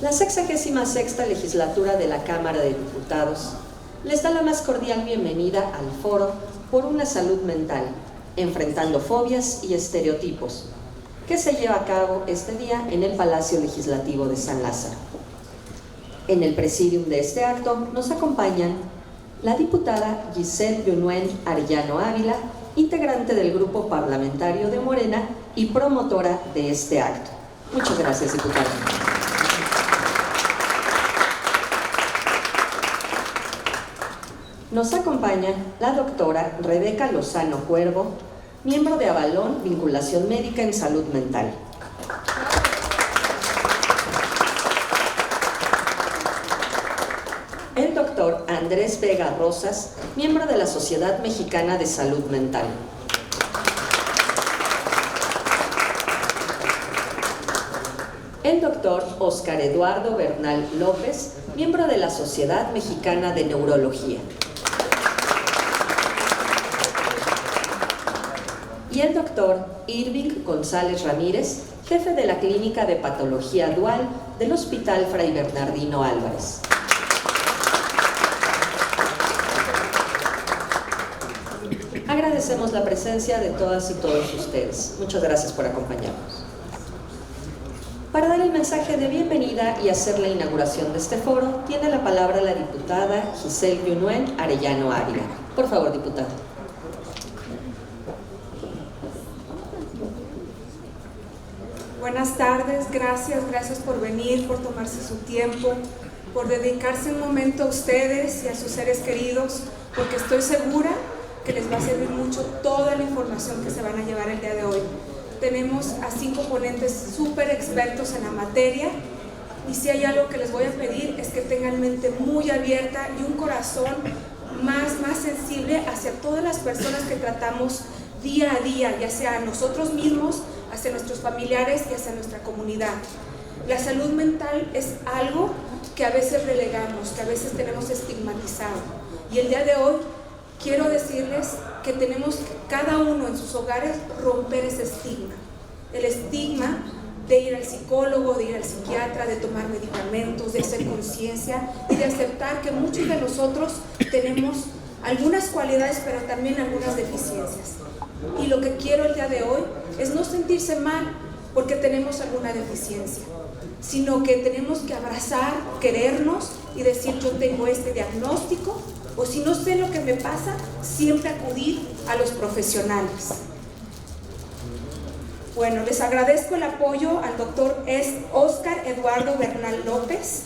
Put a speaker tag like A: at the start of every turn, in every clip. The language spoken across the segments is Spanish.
A: La 66ª legislatura de la Cámara de Diputados les da la más cordial bienvenida al foro Por una salud mental, enfrentando fobias y estereotipos, que se lleva a cabo este día en el Palacio Legislativo de San Lázaro. En el presidium de este acto nos acompañan la diputada Giselle Yunuen Arellano Ávila, integrante del Grupo Parlamentario de Morena y promotora de este acto. Muchas gracias, diputada. Nos acompaña la doctora Rebeca Lozano Cuervo, miembro de Avalón Vinculación Médica en Salud Mental. El doctor Andrés Vega Rosas, miembro de la Sociedad Mexicana de Salud Mental. El doctor Óscar Eduardo Bernal López, miembro de la Sociedad Mexicana de Neurología. Y el doctor Irving González Ramírez, jefe de la Clínica de Patología Dual del Hospital Fray Bernardino Álvarez. Agradecemos la presencia de todas y todos ustedes. Muchas gracias por acompañarnos. Para dar el mensaje de bienvenida y hacer la inauguración de este foro, tiene la palabra la diputada Giselle Yunuen Arellano Ávila. Por favor, diputada.
B: Buenas tardes, gracias por venir, por tomarse su tiempo, por dedicarse un momento a ustedes y a sus seres queridos, porque estoy segura que les va a servir mucho toda la información que se van a llevar el día de hoy. Tenemos a 5 ponentes súper expertos en la materia, y si hay algo que les voy a pedir es que tengan mente muy abierta y un corazón más sensible hacia todas las personas que tratamos día a día, ya sea a nosotros mismos, hacia nuestros familiares y hacia nuestra comunidad. La salud mental es algo que a veces relegamos, que a veces tenemos estigmatizado, y el día de hoy quiero decirles que tenemos cada uno en sus hogares romper ese estigma, el estigma de ir al psicólogo, de ir al psiquiatra, de tomar medicamentos, de hacer conciencia y de aceptar que muchos de nosotros tenemos algunas cualidades, pero también algunas deficiencias. Y lo que quiero el día de hoy es no sentirse mal porque tenemos alguna deficiencia, sino que tenemos que abrazar, querernos y decir: yo tengo este diagnóstico, o si no sé lo que me pasa, siempre acudir a los profesionales. Bueno, les agradezco el apoyo al doctor Óscar Eduardo Bernal López,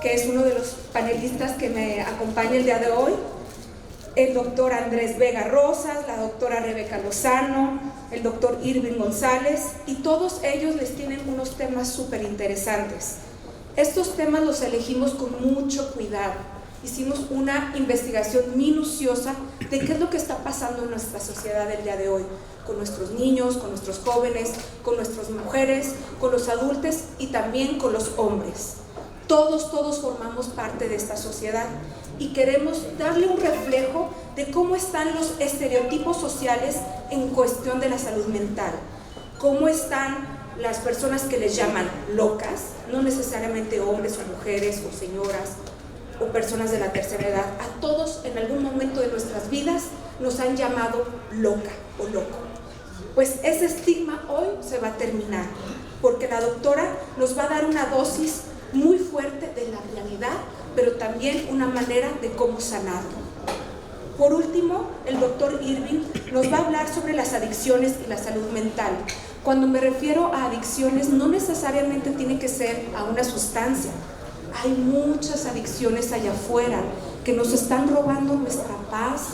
B: que es uno de los panelistas que me acompaña el día de hoy, el doctor Andrés Vega Rosas, la doctora Rebeca Lozano, el doctor Irving González, y todos ellos les tienen unos temas súper interesantes. Estos temas los elegimos con mucho cuidado. Hicimos una investigación minuciosa de qué es lo que está pasando en nuestra sociedad el día de hoy, con nuestros niños, con nuestros jóvenes, con nuestras mujeres, con los adultos y también con los hombres. Todos formamos parte de esta sociedad y queremos darle un reflejo de cómo están los estereotipos sociales en cuestión de la salud mental, cómo están las personas que les llaman locas, no necesariamente hombres o mujeres o señoras o personas de la tercera edad. A todos en algún momento de nuestras vidas nos han llamado loca o loco. Pues ese estigma hoy se va a terminar, porque la doctora nos va a dar una dosis muy fuerte de la realidad, pero también una manera de cómo sanarlo. Por último, el doctor Irving nos va a hablar sobre las adicciones y la salud mental. Cuando me refiero a adicciones, no necesariamente tiene que ser a una sustancia. Hay muchas adicciones allá afuera que nos están robando nuestra paz,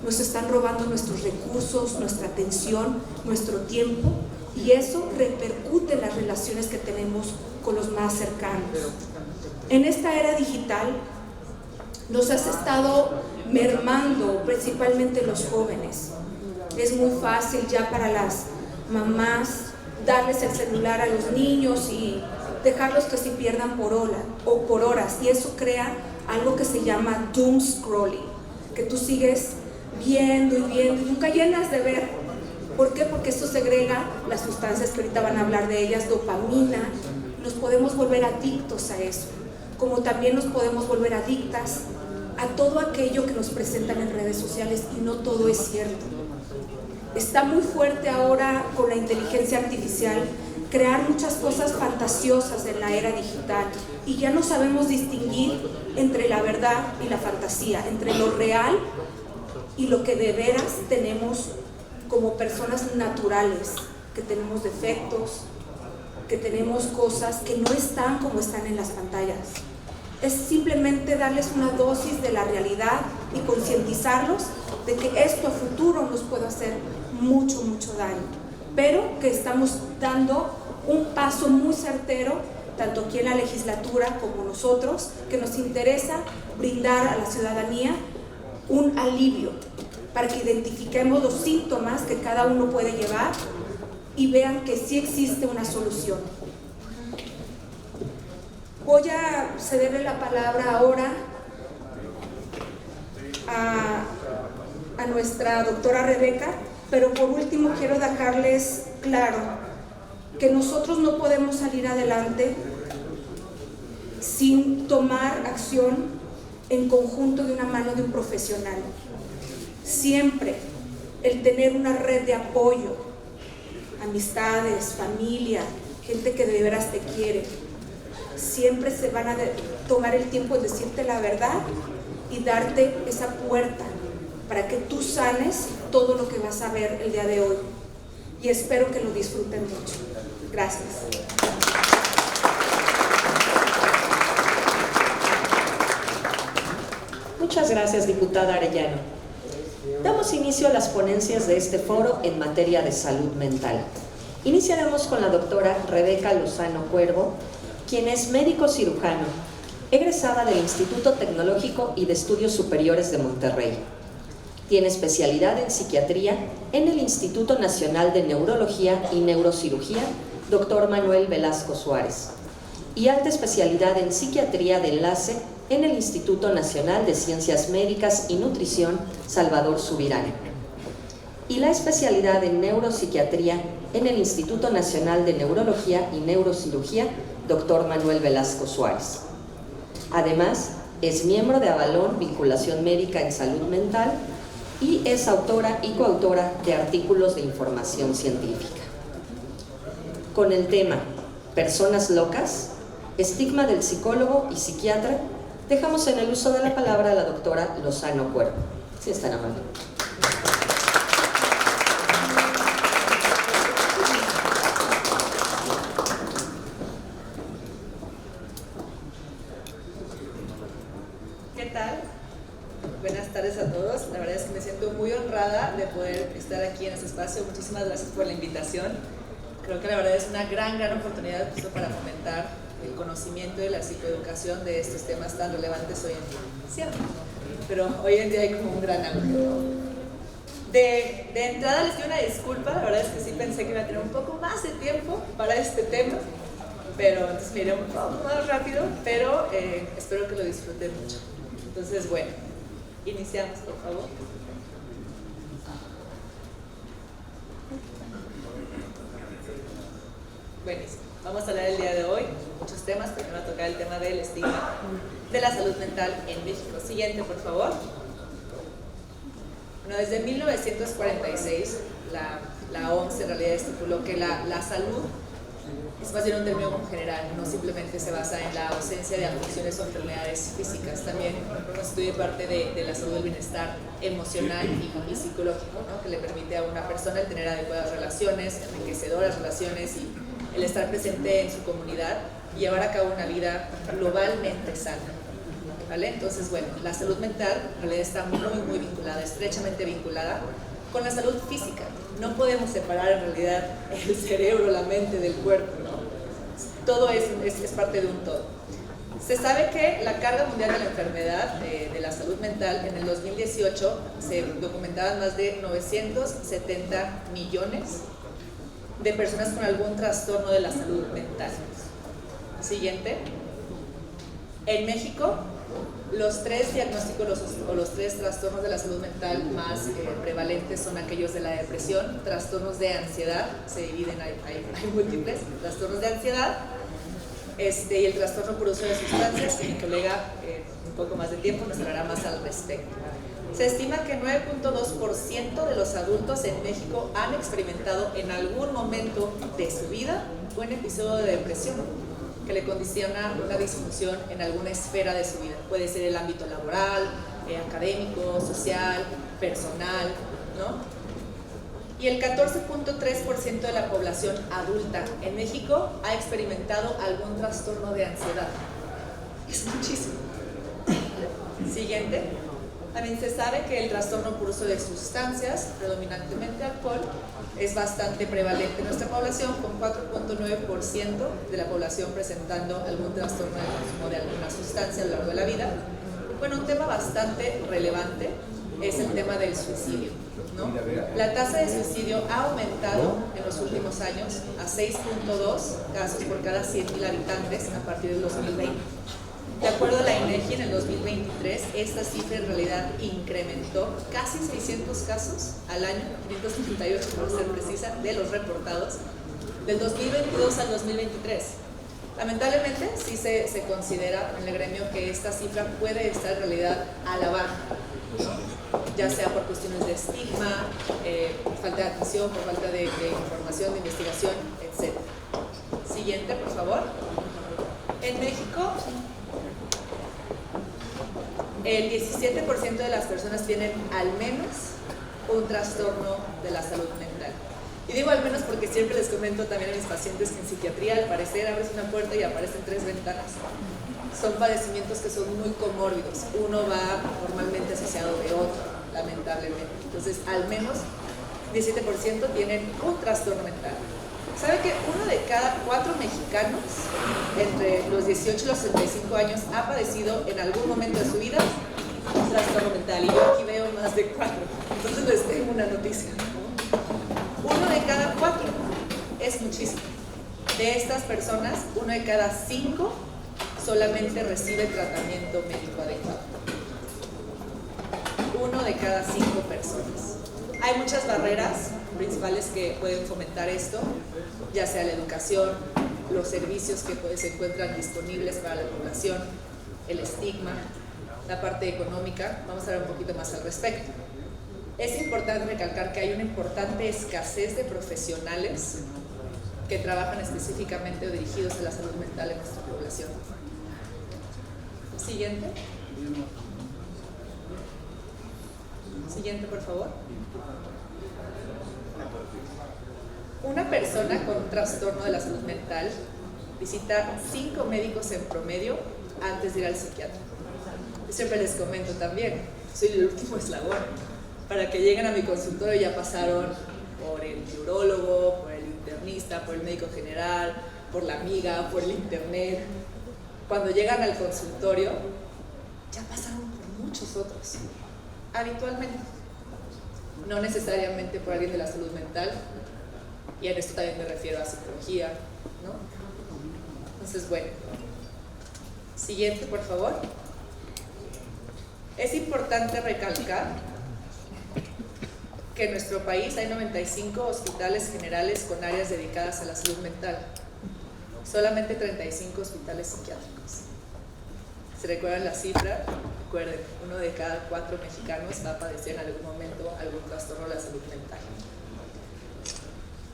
B: nos están robando nuestros recursos, nuestra atención, nuestro tiempo, y eso repercute en las relaciones que tenemos con los más cercanos. En esta era digital nos has estado mermando, principalmente los jóvenes. Es muy fácil ya para las mamás darles el celular a los niños y dejarlos que se pierdan por horas, y eso crea algo que se llama doom scrolling, que tú sigues viendo y nunca llenas de ver. ¿Por qué? Porque esto segrega las sustancias que ahorita van a hablar de ellas, dopamina, nos podemos volver adictos a eso, como también nos podemos volver adictas a todo aquello que nos presentan en redes sociales, y no todo es cierto. Está muy fuerte ahora con la inteligencia artificial crear muchas cosas fantasiosas en la era digital, y ya no sabemos distinguir entre la verdad y la fantasía, entre lo real y lo que de veras tenemos como personas naturales, que tenemos defectos, que tenemos cosas que no están como están en las pantallas. Es simplemente darles una dosis de la realidad y concientizarlos de que esto a futuro nos puede hacer mucho, mucho daño, pero que estamos dando un paso muy certero, tanto aquí en la legislatura como nosotros, que nos interesa brindar a la ciudadanía un alivio para que identifiquemos los síntomas que cada uno puede llevar y vean que sí existe una solución. Voy a cederle la palabra ahora a nuestra doctora Rebeca, pero por último quiero dejarles claro que nosotros no podemos salir adelante sin tomar acción en conjunto de una mano de un profesional. Siempre el tener una red de apoyo, amistades, familia, gente que de veras te quiere, siempre se van a tomar el tiempo de decirte la verdad y darte esa puerta para que tú sanes todo lo que vas a ver el día de hoy. Y espero que lo disfruten mucho. Gracias.
A: Muchas gracias, diputada Arellano. Damos inicio a las ponencias de este foro en materia de salud mental. Iniciaremos con la doctora Rebeca Lozano Cuervo, quien es médico cirujano, egresada del Instituto Tecnológico y de Estudios Superiores de Monterrey. Tiene especialidad en psiquiatría en el Instituto Nacional de Neurología y Neurocirugía, Dr. Manuel Velasco Suárez, y alta especialidad en psiquiatría de enlace en el Instituto Nacional de Ciencias Médicas y Nutrición, Salvador Subirán, y la especialidad en neuropsiquiatría en el Instituto Nacional de Neurología y Neurocirugía, Dr. Manuel Velasco Suárez. Además, es miembro de Avalón Vinculación Médica en Salud Mental y es autora y coautora de artículos de información científica. Con el tema Personas locas, estigma del psicólogo y psiquiatra, dejamos en el uso de la palabra a la doctora Lozano Cuervo. Si es tan amable.
C: ¿Qué tal? Buenas tardes a todos. La verdad es que me siento muy honrada de poder estar aquí en este espacio. Muchísimas gracias por la invitación. Creo que la verdad es una gran oportunidad justo para fomentar el conocimiento y la psicoeducación de estos temas tan relevantes hoy en día. Siempre. Pero hoy en día hay como un gran auge, ¿no? De entrada les pido una disculpa. La verdad es que sí pensé que iba a tener un poco más de tiempo para este tema, pero entonces me iré un poco más rápido, pero espero que lo disfruten mucho. Entonces, bueno, iniciamos, por favor. Buenísimo. Vamos a hablar el día de hoy muchos temas, pero me va a tocar el tema del estigma de la salud mental en México. Siguiente, por favor. Bueno, desde 1946, la OMS en realidad estipuló que la salud es más bien un término general, no simplemente se basa en la ausencia de afecciones o enfermedades físicas, también constituye parte de la salud del bienestar emocional y psicológico, ¿no? Que le permite a una persona el tener adecuadas relaciones, enriquecedoras relaciones y el estar presente en su comunidad y llevar a cabo una vida globalmente sana, ¿vale? Entonces, bueno, la salud mental en realidad está muy vinculada, estrechamente vinculada con la salud física. No podemos separar en realidad el cerebro, la mente del cuerpo, ¿no? Todo es parte de un todo. Se sabe que la carga mundial de la enfermedad de la salud mental en el 2018 se documentaban más de 970 millones de personas con algún trastorno de la salud mental. Siguiente. En México, los tres diagnósticos o los tres trastornos de la salud mental más prevalentes son aquellos de la depresión, trastornos de ansiedad, se dividen, hay múltiples, trastornos de ansiedad, y el trastorno por uso de sustancias, que mi colega un poco más de tiempo nos hablará más al respecto. Se estima que 9.2% de los adultos en México han experimentado en algún momento de su vida un episodio de depresión que le condiciona una disfunción en alguna esfera de su vida. Puede ser el ámbito laboral, académico, social, personal, ¿no? Y el 14.3% de la población adulta en México ha experimentado algún trastorno de ansiedad. Es muchísimo. Siguiente. También se sabe que el trastorno por uso de sustancias, predominantemente alcohol, es bastante prevalente en nuestra población, con 4.9% de la población presentando algún trastorno de consumo de alguna sustancia a lo largo de la vida. Bueno, un tema bastante relevante es el tema del suicidio, ¿no? La tasa de suicidio ha aumentado en los últimos años a 6.2 casos por cada 100.000 habitantes a partir del 2020. De acuerdo a la INEGI, en el 2023, esta cifra en realidad incrementó casi 600 casos al año, 538 por ser precisa, de los reportados, del 2022 al 2023. Lamentablemente, sí se considera en el gremio que esta cifra puede estar en realidad a la baja, ya sea por cuestiones de estigma, falta de atención, por falta de información, de investigación, etc. Siguiente, por favor. En México, el 17% de las personas tienen al menos un trastorno de la salud mental. Y digo al menos porque siempre les comento también a mis pacientes que en psiquiatría al parecer abres una puerta y aparecen 3 ventanas. Son padecimientos que son muy comórbidos. Uno va normalmente asociado de otro, lamentablemente. Entonces, al menos 17% tienen un trastorno mental. ¿Sabe que 1 de cada 4 mexicanos entre los 18 y los 65 años ha padecido en algún momento de su vida un trastorno mental? Y yo aquí veo más de 4. Entonces les tengo una noticia. 1 de cada 4 es muchísimo. De estas personas, 1 de cada 5 solamente recibe tratamiento médico adecuado. 1 de cada 5 personas. Hay muchas barreras principales que pueden fomentar esto, ya sea la educación, los servicios que se encuentran disponibles para la población, el estigma, la parte económica. Vamos a ver un poquito más al respecto. Es importante recalcar que hay una importante escasez de profesionales que trabajan específicamente o dirigidos a la salud mental en nuestra población. Siguiente. Siguiente, por favor. Una persona con un trastorno de la salud mental visita 5 médicos en promedio antes de ir al psiquiatra. Yo siempre les comento también, soy el último eslabón. Para que lleguen a mi consultorio ya pasaron por el neurólogo, por el internista, por el médico general, por la amiga, por el internet. Cuando llegan al consultorio, ya pasaron por muchos otros, habitualmente. No necesariamente por alguien de la salud mental, y en esto también me refiero a psicología, ¿no? Entonces, bueno. Siguiente, por favor. Es importante recalcar que en nuestro país hay 95 hospitales generales con áreas dedicadas a la salud mental. Solamente 35 hospitales psiquiátricos. ¿Se recuerdan la cifra? Recuerden, 1 de cada 4 mexicanos va a padecer en algún momento algún trastorno de la salud mental.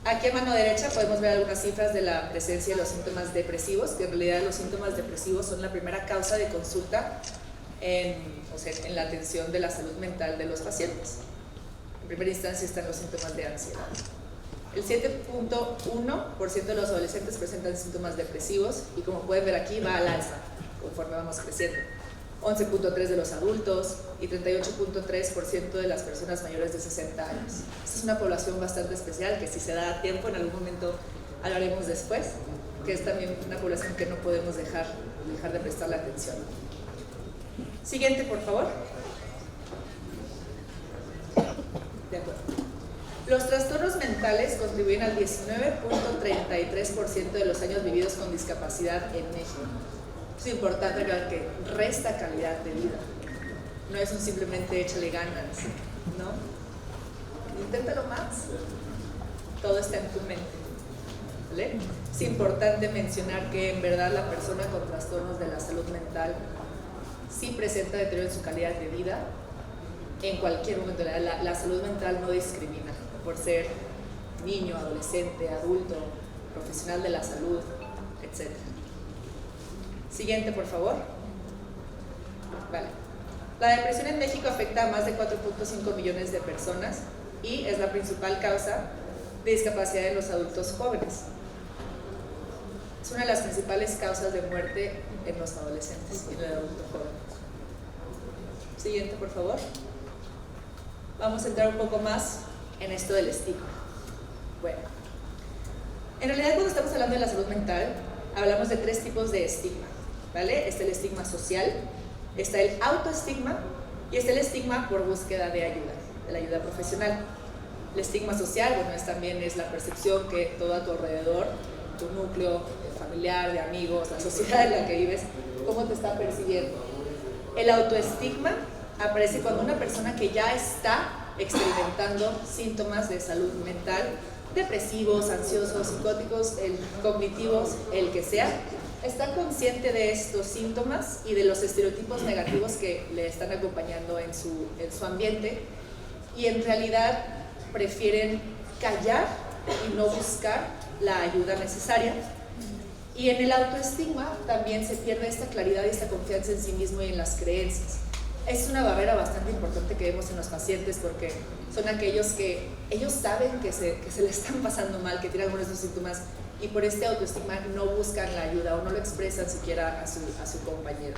C: Aquí a mano derecha podemos ver algunas cifras de la presencia de los síntomas depresivos, que en realidad los síntomas depresivos son la primera causa de consulta en la atención de la salud mental de los pacientes. En primera instancia están los síntomas de ansiedad. El 7.1% de los adolescentes presentan síntomas depresivos y como pueden ver aquí va al alza conforme vamos creciendo. 11.3% de los adultos y 38.3% de las personas mayores de 60 años. Esta es una población bastante especial que si se da tiempo en algún momento hablaremos después, que es también una población que no podemos dejar de prestarle atención. Siguiente, por favor. De acuerdo. Los trastornos mentales contribuyen al 19.33% de los años vividos con discapacidad en México. Es importante ver que resta calidad de vida. No es un simplemente échale ganas, ¿no? Inténtalo más. Todo está en tu mente. ¿vale? Es importante mencionar que en verdad la persona con trastornos de la salud mental sí presenta deterioro en su calidad de vida en cualquier momento. La salud mental no discrimina por ser niño, adolescente, adulto, profesional de la salud, etc. Siguiente, por favor. Vale. La depresión en México afecta a más de 4.5 millones de personas y es la principal causa de discapacidad en los adultos jóvenes. Es una de las principales causas de muerte en los adolescentes y en el adulto joven. Siguiente, por favor. Vamos a entrar un poco más en esto del estigma. Bueno, en realidad cuando estamos hablando de la salud mental, hablamos de 3 tipos de estigma, ¿vale? Está el estigma social, está el autoestigma y está el estigma por búsqueda de ayuda, de la ayuda profesional. El estigma social, bueno, también es la percepción que todo a tu alrededor, tu núcleo familiar, de amigos, la sociedad en la que vives, cómo te está percibiendo. El autoestigma aparece cuando una persona que ya está experimentando síntomas de salud mental, depresivos, ansiosos, psicóticos, cognitivos, el que sea, está consciente de estos síntomas y de los estereotipos negativos que le están acompañando en su ambiente, y en realidad prefieren callar y no buscar la ayuda necesaria. Y en el autoestigma también se pierde esta claridad y esta confianza en sí mismo y en las creencias. Es una barrera bastante importante que vemos en los pacientes, porque son aquellos que ellos saben que se le están pasando mal, que tienen algunos de estos síntomas, y por este autoestigma no buscan la ayuda o no lo expresan siquiera a su compañero.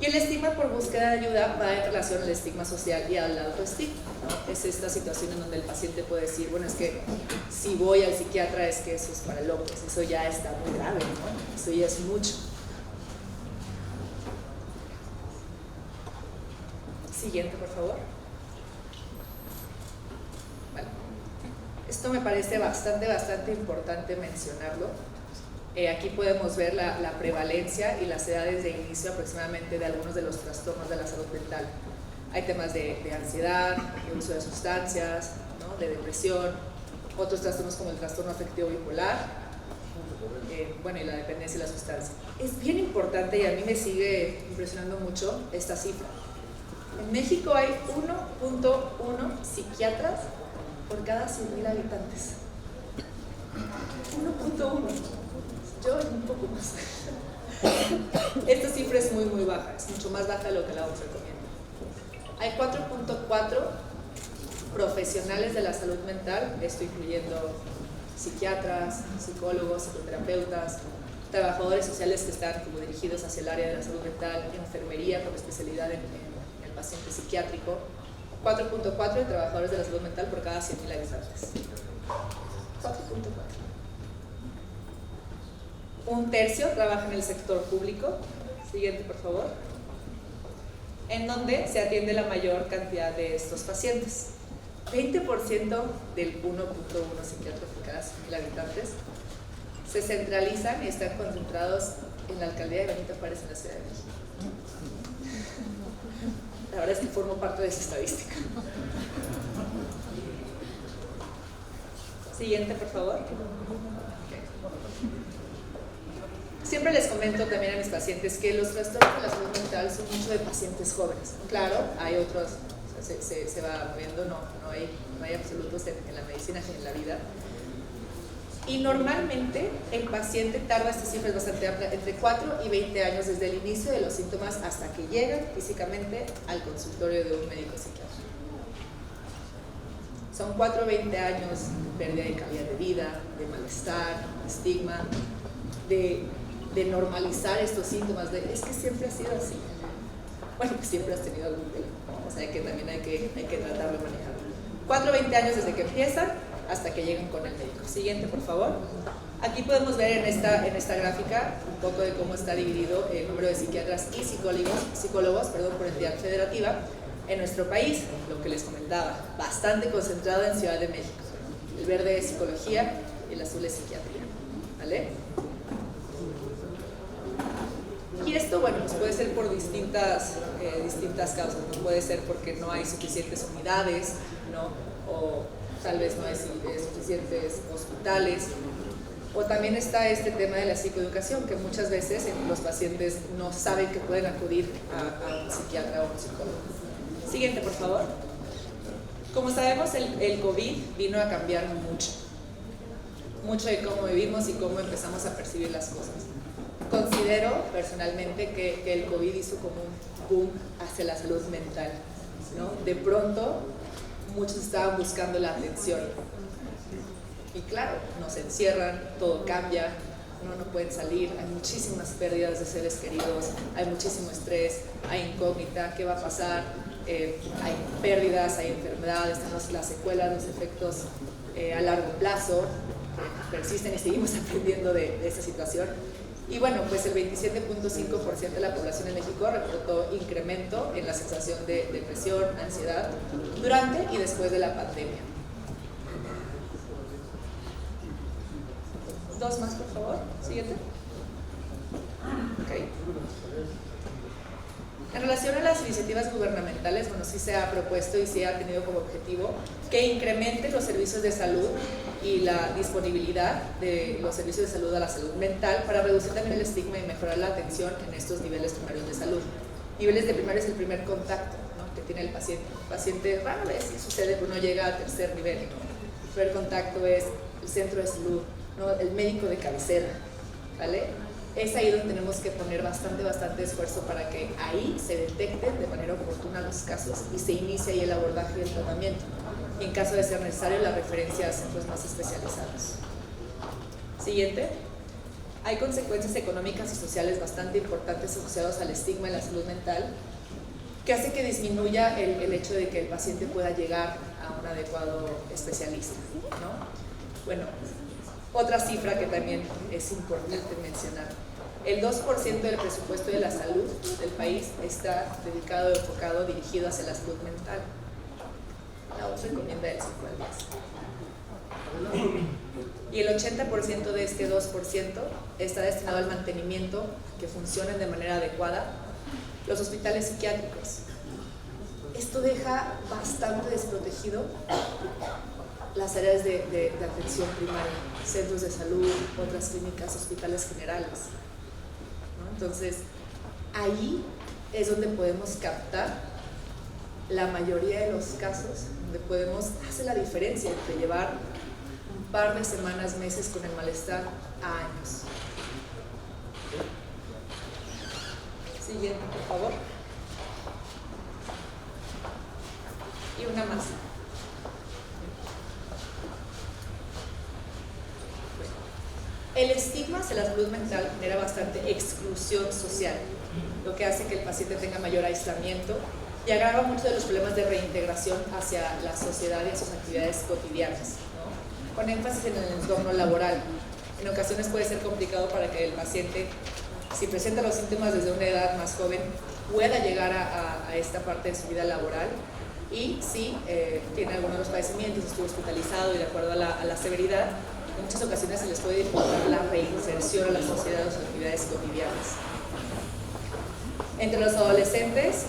C: Y el estigma por búsqueda de ayuda va en relación al estigma social y al autoestigma, ¿no? Es esta situación en donde el paciente puede decir, bueno, es que si voy al psiquiatra es que eso es para locos, eso ya está muy grave, ¿no? Eso ya es mucho. Siguiente, por favor. Vale. Esto me parece bastante importante mencionarlo. Aquí podemos ver la prevalencia y las edades de inicio aproximadamente de algunos de los trastornos de la salud mental. Hay temas de ansiedad, de uso de sustancias, ¿no? De depresión, otros trastornos como el trastorno afectivo bipolar, bueno, y la dependencia de la sustancia. Es bien importante, y a mí me sigue impresionando mucho esta cifra. En México hay 1.1 psiquiatras por cada 100,000 habitantes. 1.1. Yo un poco más. Esta cifra es muy baja, es mucho más baja de lo que la OMS recomienda. Hay 4.4 profesionales de la salud mental, esto incluyendo psiquiatras, psicólogos, psicoterapeutas, trabajadores sociales que están como dirigidos hacia el área de la salud mental, enfermería con especialidad en el paciente psiquiátrico. 4.4 de trabajadores de la salud mental por cada 100,000 habitantes. 4.4. Un tercio trabaja en el sector público. Siguiente, por favor. En donde se atiende la mayor cantidad de estos pacientes. 20% del 1.1 psiquiatras por cada 100,000 habitantes se centralizan y están concentrados en la alcaldía de Benito Juárez, en la Ciudad de México. La verdad es que formo parte de esa estadística. Siguiente, por favor. Siempre les comento también a mis pacientes que los trastornos de la salud mental son mucho de pacientes jóvenes. Claro, hay otros, se va moviendo, no hay absolutos en la medicina ni en la vida. Y normalmente el paciente tarda, esta cifra es bastante amplia, entre 4 y 20 años desde el inicio de los síntomas hasta que llegan físicamente al consultorio de un médico psiquiatra. Son 4 o 20 años de pérdida de calidad de vida, de malestar, de estigma, de normalizar estos síntomas, es que siempre ha sido así. Bueno, pues siempre has tenido algún tema, ¿no? O sea que también hay que tratar de manejarlo. 4 o 20 años desde que empiezan hasta que llegan con el médico. Siguiente, por favor. Aquí podemos ver en esta gráfica un poco de cómo está dividido el número de psiquiatras y psicólogos por entidad federativa en nuestro país, lo que les comentaba, bastante concentrado en Ciudad de México. El verde es psicología y el azul es psiquiatría, ¿vale? Y esto, bueno, pues puede ser por distintas causas, ¿no? Puede ser porque no hay suficientes unidades, ¿no? O tal vez no hay suficientes hospitales, O también está este tema de la psicoeducación, que muchas veces los pacientes no saben que pueden acudir a un psiquiatra o un psicólogo. Siguiente, por favor. Como sabemos, el COVID vino a cambiar mucho de cómo vivimos y cómo empezamos a percibir las cosas. Considero personalmente que el COVID hizo como un boom hacia la salud mental, ¿no? De pronto, muchos estaban buscando la atención. Y claro, nos encierran, todo cambia, no pueden salir, hay muchísimas pérdidas de seres queridos, hay muchísimo estrés, hay incógnita, ¿qué va a pasar? Hay pérdidas, hay enfermedades, tenemos las secuelas, los efectos a largo plazo, persisten y seguimos aprendiendo de esta situación. Y bueno, pues el 27.5% de la población en México reportó incremento en la sensación de depresión, ansiedad, durante y después de la pandemia. Dos más, por favor. Siguiente. Okay. En relación a las iniciativas gubernamentales, bueno, sí se ha propuesto y se ha tenido como objetivo que incrementen los servicios de salud y la disponibilidad de los servicios de salud a la salud mental para reducir también el estigma y mejorar la atención en estos niveles primarios de salud. Niveles de primario es el primer contacto, ¿no?, que tiene el paciente. El paciente rara vez sucede que uno llega a tercer nivel. El primer contacto es el centro de salud, ¿no?, el médico de cabecera, ¿vale? Es ahí donde tenemos que poner bastante esfuerzo para que ahí se detecten de manera oportuna los casos y se inicie ahí el abordaje y el tratamiento. Y en caso de ser necesario, la referencia a centros más especializados. Siguiente. Hay consecuencias económicas y sociales bastante importantes asociadas al estigma en la salud mental que hace que disminuya el hecho de que el paciente pueda llegar a un adecuado especialista, ¿no? Bueno, otra cifra que también es importante mencionar. El 2% del presupuesto de la salud del país está dedicado, enfocado, dirigido hacia la salud mental. La otra encomienda del 5 al 10. Y el 80% de este 2% está destinado al mantenimiento, que funcionen de manera adecuada, los hospitales psiquiátricos. Esto deja bastante desprotegido las áreas de atención primaria, centros de salud, otras clínicas, hospitales generales, ¿no? Entonces, ahí es donde podemos captar la mayoría de los casos, donde podemos hacer la diferencia entre llevar un par de semanas, meses con el malestar a años. Siguiente, por favor. Y una más. El estigma hacia la salud mental genera bastante exclusión social, lo que hace que el paciente tenga mayor aislamiento y agrava muchos de los problemas de reintegración hacia la sociedad y a sus actividades cotidianas, ¿no? Con énfasis en el entorno laboral. En ocasiones puede ser complicado para que el paciente, si presenta los síntomas desde una edad más joven, pueda llegar a esta parte de su vida laboral y si tiene algunos de los padecimientos, estuvo hospitalizado y de acuerdo a la severidad, en muchas ocasiones se les puede dificultar la reinserción a la sociedad o sus actividades cotidianas. Entre los adolescentes,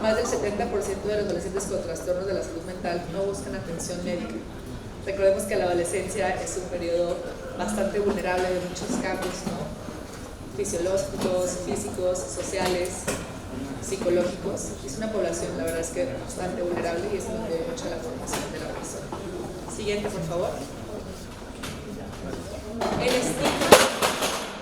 C: más del 70% de los adolescentes con trastornos de la salud mental no buscan atención médica. Recordemos que la adolescencia es un periodo bastante vulnerable de muchos cambios, ¿no?, fisiológicos, físicos, sociales, psicológicos. Es una población, la verdad es que bastante vulnerable y eso nos debe mucho a la formación de la persona. Siguiente, por favor. El estigma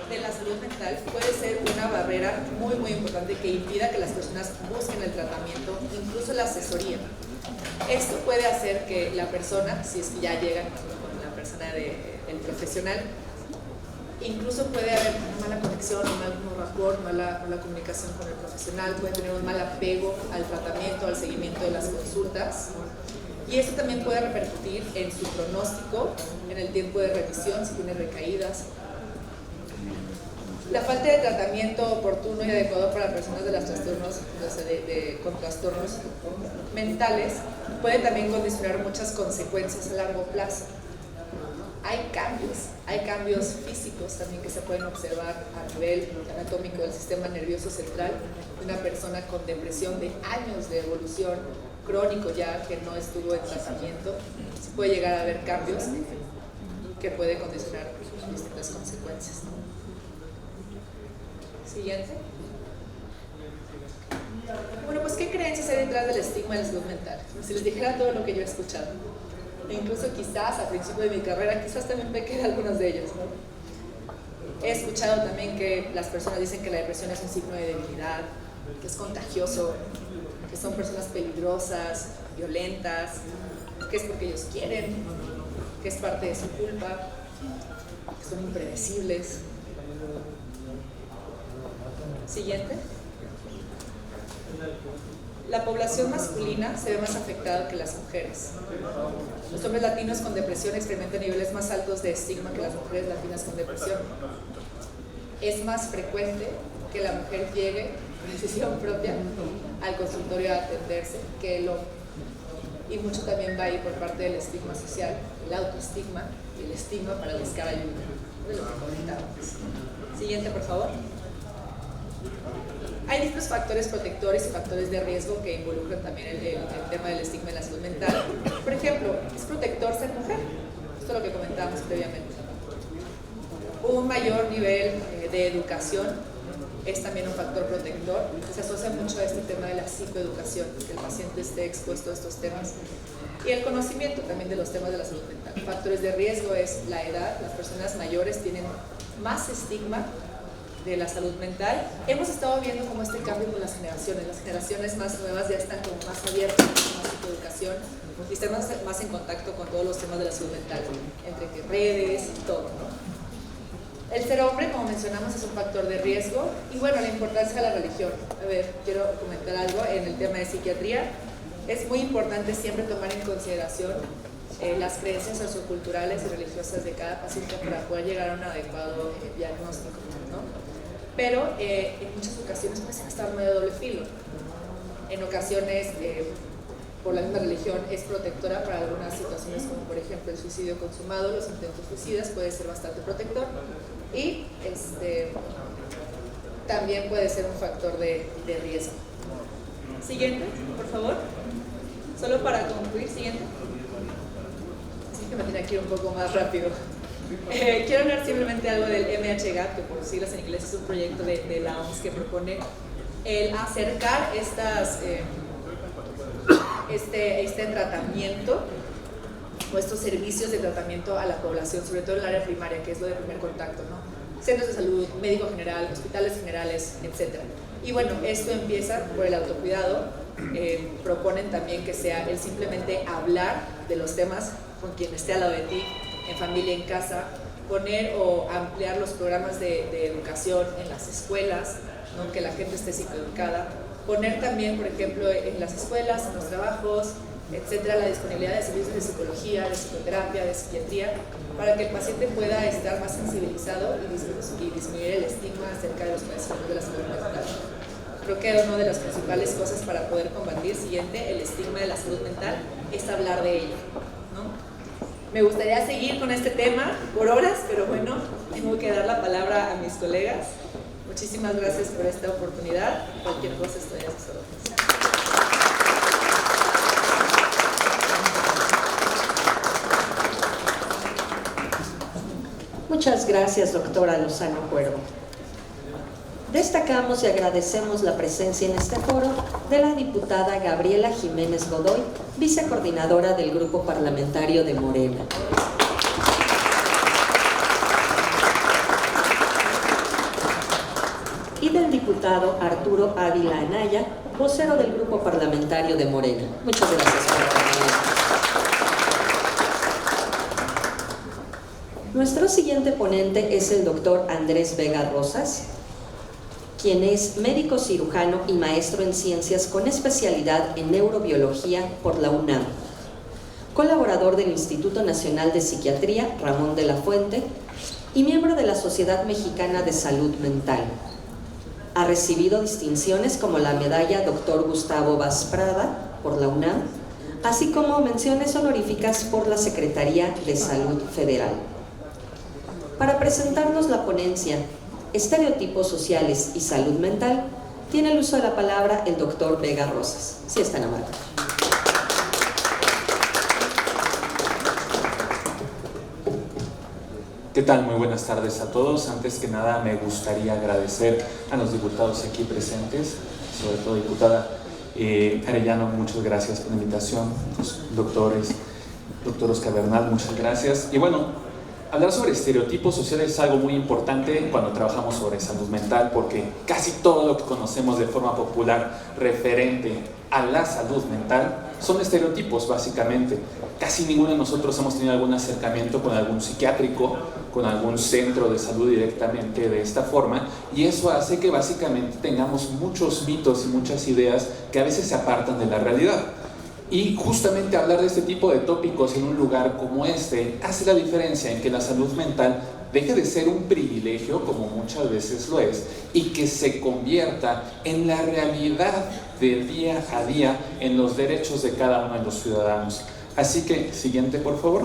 C: de la salud mental puede ser una barrera muy importante que impida que las personas busquen el tratamiento, incluso la asesoría. Esto puede hacer que la persona, si es que ya llega con la persona del profesional, incluso puede haber una mala conexión, un mal rapport, mala comunicación con el profesional, puede tener un mal apego al tratamiento, al seguimiento de las consultas. Y esto también puede repercutir en su pronóstico, en el tiempo de revisión, si tiene recaídas. La falta de tratamiento oportuno y adecuado para personas de los trastornos, con trastornos mentales puede también condicionar muchas consecuencias a largo plazo. Hay cambios físicos también que se pueden observar a nivel anatómico del sistema nervioso central de una persona con depresión de años de evolución crónico ya que no estuvo en tratamiento. Se puede llegar a ver cambios que que puede condicionar distintas consecuencias, ¿no? Siguiente. Bueno, pues ¿qué creencias hay detrás del estigma de la salud mental? Si les dijera todo lo que yo he escuchado, e incluso quizás al principio de mi carrera, quizás también pequé de algunos de ellos, ¿no? He escuchado también que las personas dicen que la depresión es un signo de debilidad, que es contagioso, que son personas peligrosas, violentas, que es porque ellos quieren, que es parte de su culpa, que son impredecibles. Siguiente. La población masculina se ve más afectada que las mujeres. Los hombres latinos con depresión experimentan niveles más altos de estigma que las mujeres latinas con depresión. Es más frecuente que la mujer llegue por decisión propia al consultorio a atenderse que el hombre. Y mucho también va ahí por parte del estigma social, el autoestigma y el estigma para buscar ayuda, de lo que comentábamos. Siguiente, por favor. Hay distintos factores protectores y factores de riesgo que involucran también el tema del estigma en la salud mental. Por ejemplo, es protector ser mujer, esto es lo que comentábamos previamente. Un mayor nivel de educación es también un factor protector, se asocia mucho a este tema de la psicoeducación, que el paciente esté expuesto a estos temas. Y el conocimiento también de los temas de la salud mental. Factores de riesgo es la edad, las personas mayores tienen más estigma de la salud mental. Hemos estado viendo como este cambio con las generaciones más nuevas ya están como más abiertas a la psicoeducación y están más en contacto con todos los temas de la salud mental, entre que redes y todo, ¿no? El ser hombre, como mencionamos, es un factor de riesgo. Y bueno, la importancia de la religión. A ver, quiero comentar algo en el tema de psiquiatría. Es muy importante siempre tomar en consideración las creencias socioculturales y religiosas de cada paciente para poder llegar a un adecuado diagnóstico, ¿no? Pero en muchas ocasiones puede estar medio de doble filo. En ocasiones, por la misma religión, es protectora para algunas situaciones como por ejemplo el suicidio consumado, los intentos suicidas, puede ser bastante protector. Y también puede ser un factor de riesgo. Siguiente, por favor. Solo para concluir, siguiente. Así que me tiene que ir un poco más rápido. Quiero hablar simplemente algo del MHGAP, que por siglas en inglés es un proyecto de la OMS que propone el acercar este tratamiento o estos servicios de tratamiento a la población, sobre todo en el área primaria, que es lo de primer contacto, ¿no? Centros de salud, médico general, hospitales generales, etc. Y bueno, esto empieza por el autocuidado. Proponen también que sea el simplemente hablar de los temas con quien esté al lado de ti, en familia, en casa, poner o ampliar los programas de educación en las escuelas, ¿no? Que la gente esté psicoeducada, poner también, por ejemplo, en las escuelas, en los trabajos, etcétera, la disponibilidad de servicios de psicología, de psicoterapia, de psiquiatría, para que el paciente pueda estar más sensibilizado y disminuir el estigma acerca de los padecimientos de la salud mental. Creo que una de las principales cosas para poder combatir, siguiente, el estigma de la salud mental, es hablar de ello, ¿no? Me gustaría seguir con este tema por horas, pero bueno, tengo que dar la palabra a mis colegas. Muchísimas gracias por esta oportunidad. Cualquier cosa estoy a sus órdenes.
A: Muchas gracias, doctora Lozano Cuervo. Destacamos y agradecemos la presencia en este foro de la diputada Gabriela Jiménez Godoy, vicecoordinadora del Grupo Parlamentario de Morena. Y del diputado Arturo Ávila Anaya, vocero del Grupo Parlamentario de Morena. Muchas gracias por acompañarnos. Nuestro siguiente ponente es el doctor Andrés Vega Rosas, quien es médico cirujano y maestro en ciencias con especialidad en neurobiología por la UNAM, colaborador del Instituto Nacional de Psiquiatría Ramón de la Fuente y miembro de la Sociedad Mexicana de Salud Mental. Ha recibido distinciones como la medalla Dr. Gustavo Vaz Prada por la UNAM, así como menciones honoríficas por la Secretaría de Salud Federal. Para presentarnos la ponencia Estereotipos sociales y salud mental, tiene el uso de la palabra el doctor Vega Rosas. Si es tan amable.
D: ¿Qué tal? Muy buenas tardes a todos. Antes que nada me gustaría agradecer a los diputados aquí presentes, sobre todo diputada Arellano, muchas gracias por la invitación, los doctores, doctor Oscar Bernal, muchas gracias. Y bueno, hablar sobre estereotipos sociales es algo muy importante cuando trabajamos sobre salud mental, porque casi todo lo que conocemos de forma popular referente a la salud mental son estereotipos, básicamente. Casi ninguno de nosotros hemos tenido algún acercamiento con algún psiquiátrico, con algún centro de salud directamente de esta forma, y eso hace que básicamente tengamos muchos mitos y muchas ideas que a veces se apartan de la realidad. Y justamente hablar de este tipo de tópicos en un lugar como este hace la diferencia en que la salud mental deje de ser un privilegio, como muchas veces lo es, y que se convierta en la realidad del día a día, en los derechos de cada uno de los ciudadanos. Así que, siguiente por favor.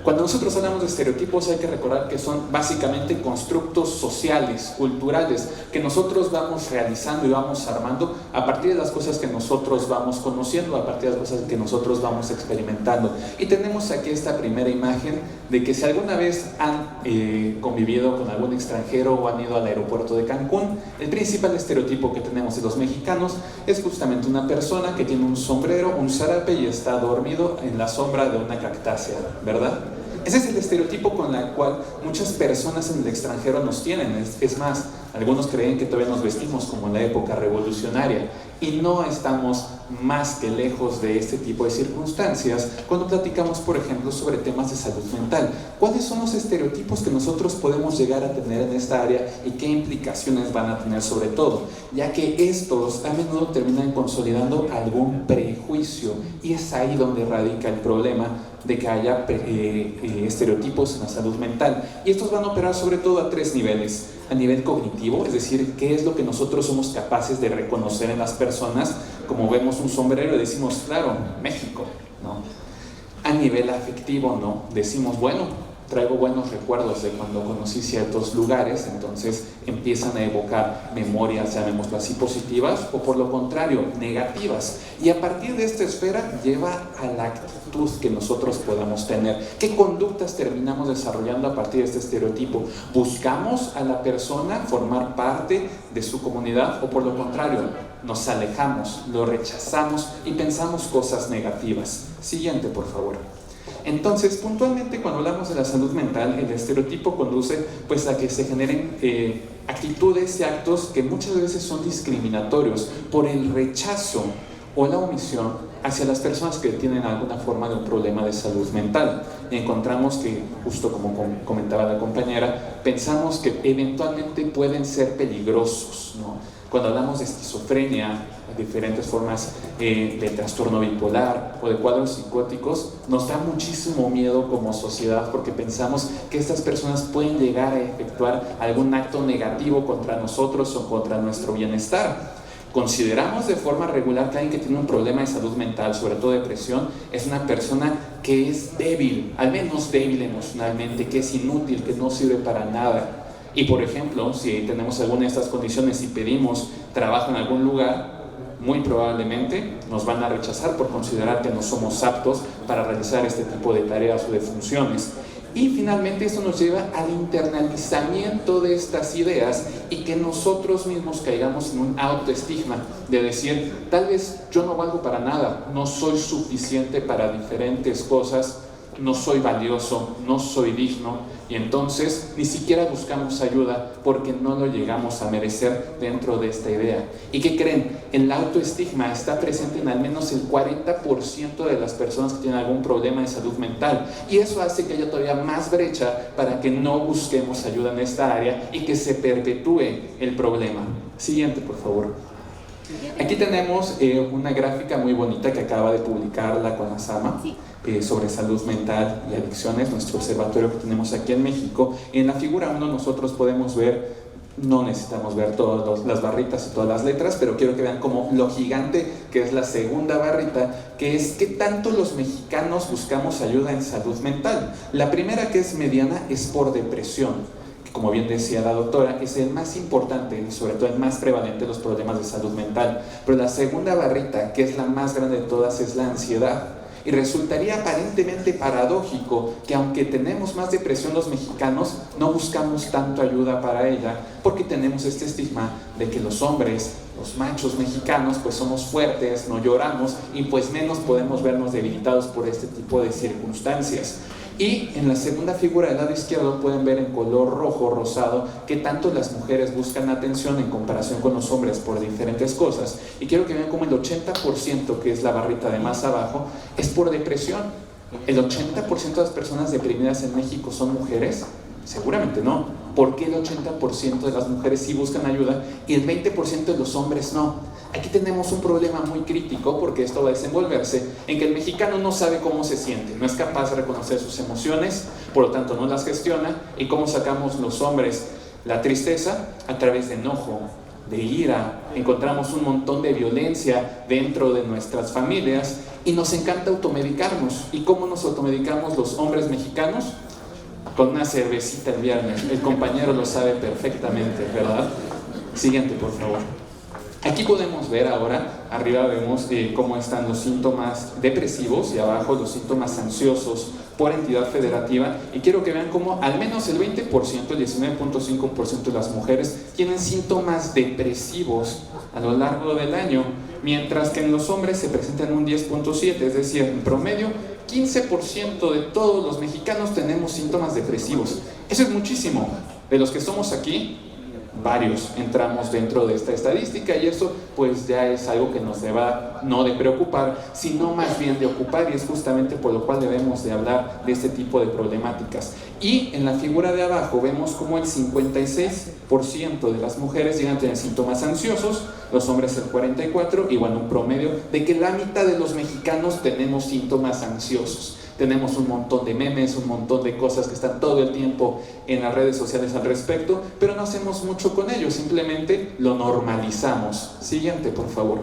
D: Cuando nosotros hablamos de estereotipos hay que recordar que son básicamente constructos sociales, culturales, que nosotros vamos realizando y vamos armando a partir de las cosas que nosotros vamos conociendo, a partir de las cosas que nosotros vamos experimentando. Y tenemos aquí esta primera imagen de que si alguna vez han convivido con algún extranjero o han ido al aeropuerto de Cancún, el principal estereotipo que tenemos de los mexicanos es justamente una persona que tiene un sombrero, un zarape y está dormido en la sombra de una cactácea, ¿verdad? Ese es el estereotipo con el cual muchas personas en el extranjero nos tienen. Es más, algunos creen que todavía nos vestimos como en la época revolucionaria, y no estamos más que lejos de este tipo de circunstancias cuando platicamos, por ejemplo, sobre temas de salud mental. ¿Cuáles son los estereotipos que nosotros podemos llegar a tener en esta área y qué implicaciones van a tener sobre todo? Ya que estos a menudo terminan consolidando algún prejuicio, y es ahí donde radica el problema de que haya estereotipos en la salud mental. Y estos van a operar sobre todo a tres niveles. A nivel cognitivo, es decir, qué es lo que nosotros somos capaces de reconocer en las personas. Como vemos un sombrero y decimos, claro, México, ¿no? A nivel afectivo, ¿no? Decimos, bueno, traigo buenos recuerdos de cuando conocí ciertos lugares, entonces empiezan a evocar memorias, llamémoslas así, positivas, o por lo contrario, negativas. Y a partir de esta esfera lleva a la actitud que nosotros podamos tener. ¿Qué conductas terminamos desarrollando a partir de este estereotipo? ¿Buscamos a la persona formar parte de su comunidad, o por lo contrario, nos alejamos, lo rechazamos y pensamos cosas negativas? Siguiente, por favor. Entonces, puntualmente, cuando hablamos de la salud mental, el estereotipo conduce pues a que se generen actitudes y actos que muchas veces son discriminatorios por el rechazo o la omisión hacia las personas que tienen alguna forma de un problema de salud mental. Y encontramos que, justo como comentaba la compañera, pensamos que eventualmente pueden ser peligrosos, ¿no? Cuando hablamos de esquizofrenia, diferentes formas de trastorno bipolar o de cuadros psicóticos, nos da muchísimo miedo como sociedad, porque pensamos que estas personas pueden llegar a efectuar algún acto negativo contra nosotros o contra nuestro bienestar. Consideramos de forma regular que alguien que tiene un problema de salud mental, sobre todo depresión, es una persona que es débil, al menos débil emocionalmente, que es inútil, que no sirve para nada. Y por ejemplo, si tenemos alguna de estas condiciones y pedimos trabajo en algún lugar, muy probablemente nos van a rechazar por considerar que no somos aptos para realizar este tipo de tareas o de funciones. Y finalmente esto nos lleva al internalizamiento de estas ideas y que nosotros mismos caigamos en un autoestigma de decir, tal vez yo no valgo para nada, no soy suficiente para diferentes cosas, no soy valioso, no soy digno, y entonces ni siquiera buscamos ayuda porque no lo llegamos a merecer dentro de esta idea. ¿Y qué creen? El autoestigma está presente en al menos el 40% de las personas que tienen algún problema de salud mental, y eso hace que haya todavía más brecha para que no busquemos ayuda en esta área y que se perpetúe el problema. Siguiente, por favor. Aquí tenemos una gráfica muy bonita que acaba de publicar la CONASAMA sobre salud mental y adicciones, nuestro observatorio que tenemos aquí en México. En la figura 1 nosotros podemos ver, no necesitamos ver todas las barritas y todas las letras, pero quiero que vean como lo gigante que es la segunda barrita, que es qué tanto los mexicanos buscamos ayuda en salud mental. La primera, que es mediana, es por depresión. Como bien decía la doctora, es el más importante y sobre todo el más prevalente de los problemas de salud mental. Pero la segunda barrita, que es la más grande de todas, es la ansiedad. Y resultaría aparentemente paradójico que aunque tenemos más depresión los mexicanos, no buscamos tanto ayuda para ella, porque tenemos este estigma de que los hombres, los machos mexicanos, pues somos fuertes, no lloramos y pues menos podemos vernos debilitados por este tipo de circunstancias. Y en la segunda figura del lado izquierdo pueden ver en color rojo, rosado, que tanto las mujeres buscan atención en comparación con los hombres por diferentes cosas. Y quiero que vean cómo el 80%, que es la barrita de más abajo, es por depresión. ¿El 80% de las personas deprimidas en México son mujeres? Seguramente no. ¿Por qué el 80% de las mujeres sí buscan ayuda y el 20% de los hombres no? Aquí tenemos un problema muy crítico, porque esto va a desenvolverse en que el mexicano no sabe cómo se siente, no es capaz de reconocer sus emociones, por lo tanto no las gestiona. ¿Y cómo sacamos los hombres la tristeza? A través de enojo, de ira. Encontramos un montón de violencia dentro de nuestras familias y nos encanta automedicarnos. ¿Y cómo nos automedicamos los hombres mexicanos? Con una cervecita el viernes. El compañero lo sabe perfectamente, ¿verdad? Siguiente, por favor. Aquí podemos ver ahora, arriba vemos cómo están los síntomas depresivos y abajo los síntomas ansiosos por entidad federativa, y quiero que vean cómo al menos el 20%, el 19.5% de las mujeres tienen síntomas depresivos a lo largo del año, mientras que en los hombres se presentan un 10.7%, es decir, en promedio 15% de todos los mexicanos tenemos síntomas depresivos. Eso es muchísimo. De los que somos aquí, varios entramos dentro de esta estadística, y eso pues ya es algo que nos deba no de preocupar, sino más bien de ocupar, y es justamente por lo cual debemos de hablar de este tipo de problemáticas. Y en la figura de abajo vemos como el 56% de las mujeres llegan a tener síntomas ansiosos, los hombres el 44%, y bueno, un promedio de que la mitad de los mexicanos tenemos síntomas ansiosos. Tenemos un montón de memes, un montón de cosas que están todo el tiempo en las redes sociales al respecto, pero no hacemos mucho con ello, simplemente lo normalizamos. Siguiente, por favor.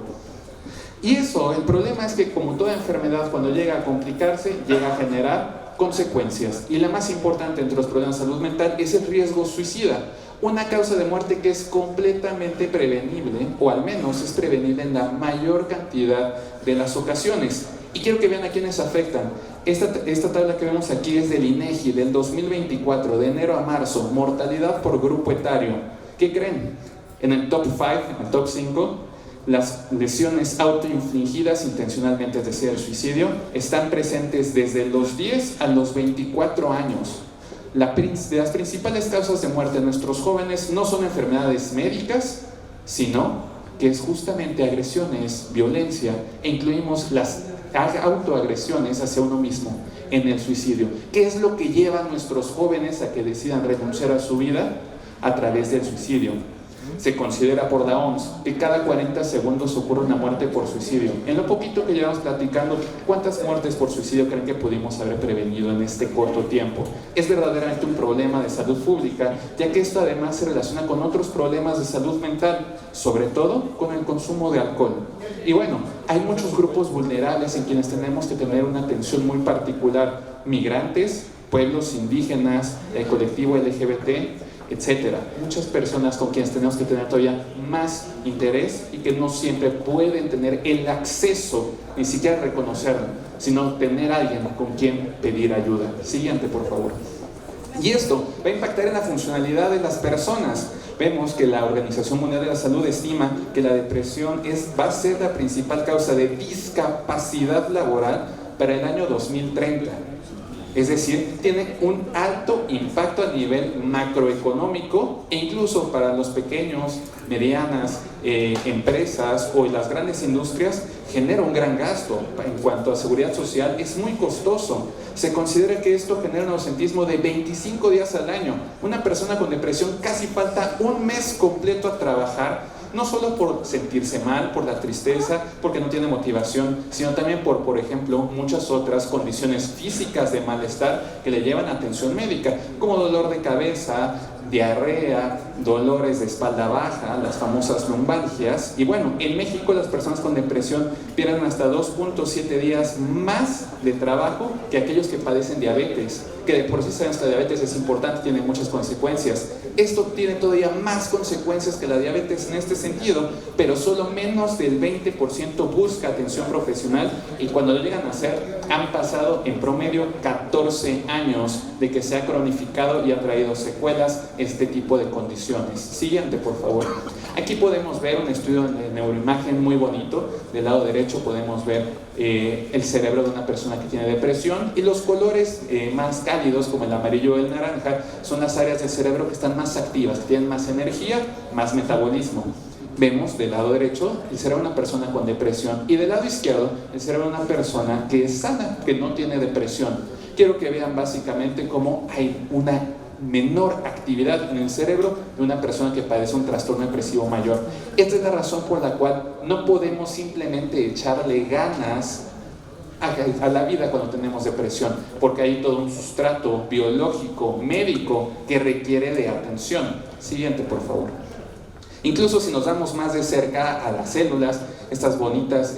D: Y eso, el problema es que como toda enfermedad, cuando llega a complicarse, llega a generar consecuencias. Y la más importante entre los problemas de salud mental es el riesgo suicida. Una causa de muerte que es completamente prevenible, o al menos es prevenible en la mayor cantidad de las ocasiones. Y quiero que vean a quiénes afectan. Esta tabla que vemos aquí es del INEGI del 2024, de enero a marzo, mortalidad por grupo etario. ¿Qué creen? En el top 5, en el top 5, las lesiones autoinfligidas intencionalmente, es decir, el suicidio, están presentes desde los 10 a los 24 años. De las principales causas de muerte de nuestros jóvenes no son enfermedades médicas, sino que es justamente agresiones, violencia, e incluimos las autoagresiones hacia uno mismo en el suicidio. ¿Qué es lo que lleva a nuestros jóvenes a que decidan renunciar a su vida? A través del suicidio. Se considera por la OMS que cada 40 segundos ocurre una muerte por suicidio. En lo poquito que llevamos platicando, ¿cuántas muertes por suicidio creen que pudimos haber prevenido en este corto tiempo? Es verdaderamente un problema de salud pública, ya que esto además se relaciona con otros problemas de salud mental, sobre todo con el consumo de alcohol. Y bueno, hay muchos grupos vulnerables en quienes tenemos que tener una atención muy particular: migrantes, pueblos indígenas, el colectivo LGBT, etcétera. Muchas personas con quienes tenemos que tener todavía más interés y que no siempre pueden tener el acceso, ni siquiera reconocerlo, sino tener a alguien con quien pedir ayuda. Siguiente, por favor. Y esto va a impactar en la funcionalidad de las personas. Vemos que la Organización Mundial de la Salud estima que la depresión va a ser la principal causa de discapacidad laboral para el año 2030. Es decir, tiene un alto impacto a nivel macroeconómico, e incluso para los pequeños, medianas empresas o las grandes industrias genera un gran gasto. En cuanto a seguridad social, es muy costoso. Se considera que esto genera un ausentismo de 25 días al año. Una persona con depresión casi falta un mes completo a trabajar, no solo por sentirse mal, por la tristeza, porque no tiene motivación, sino también por ejemplo, muchas otras condiciones físicas de malestar que le llevan a atención médica, como dolor de cabeza, diarrea, dolores de espalda baja, las famosas lumbalgias. Y bueno, en México las personas con depresión pierden hasta 2.7 días más de trabajo que aquellos que padecen diabetes. que de por sí sabemos que la diabetes es importante, tiene muchas consecuencias. Esto tiene todavía más consecuencias que la diabetes en este sentido, pero solo menos del 20% busca atención profesional, y cuando lo llegan a hacer han pasado en promedio 14 años de que se ha cronificado y ha traído secuelas este tipo de condiciones. Siguiente, por favor. Aquí podemos ver un estudio de neuroimagen muy bonito. Del lado derecho podemos ver el cerebro de una persona que tiene depresión, y los colores más cálidos, como el amarillo o el naranja, son las áreas del cerebro que están más activas, que tienen más energía, más metabolismo. Vemos del lado derecho el cerebro de una persona con depresión, y del lado izquierdo el cerebro de una persona que es sana, que no tiene depresión. Quiero que vean básicamente cómo hay una menor actividad en el cerebro de una persona que padece un trastorno depresivo mayor. Esta es la razón por la cual no podemos simplemente echarle ganas a la vida cuando tenemos depresión, porque hay todo un sustrato biológico, médico, que requiere de atención. Siguiente, por favor. Incluso si nos damos más de cerca a las células, estas bonitas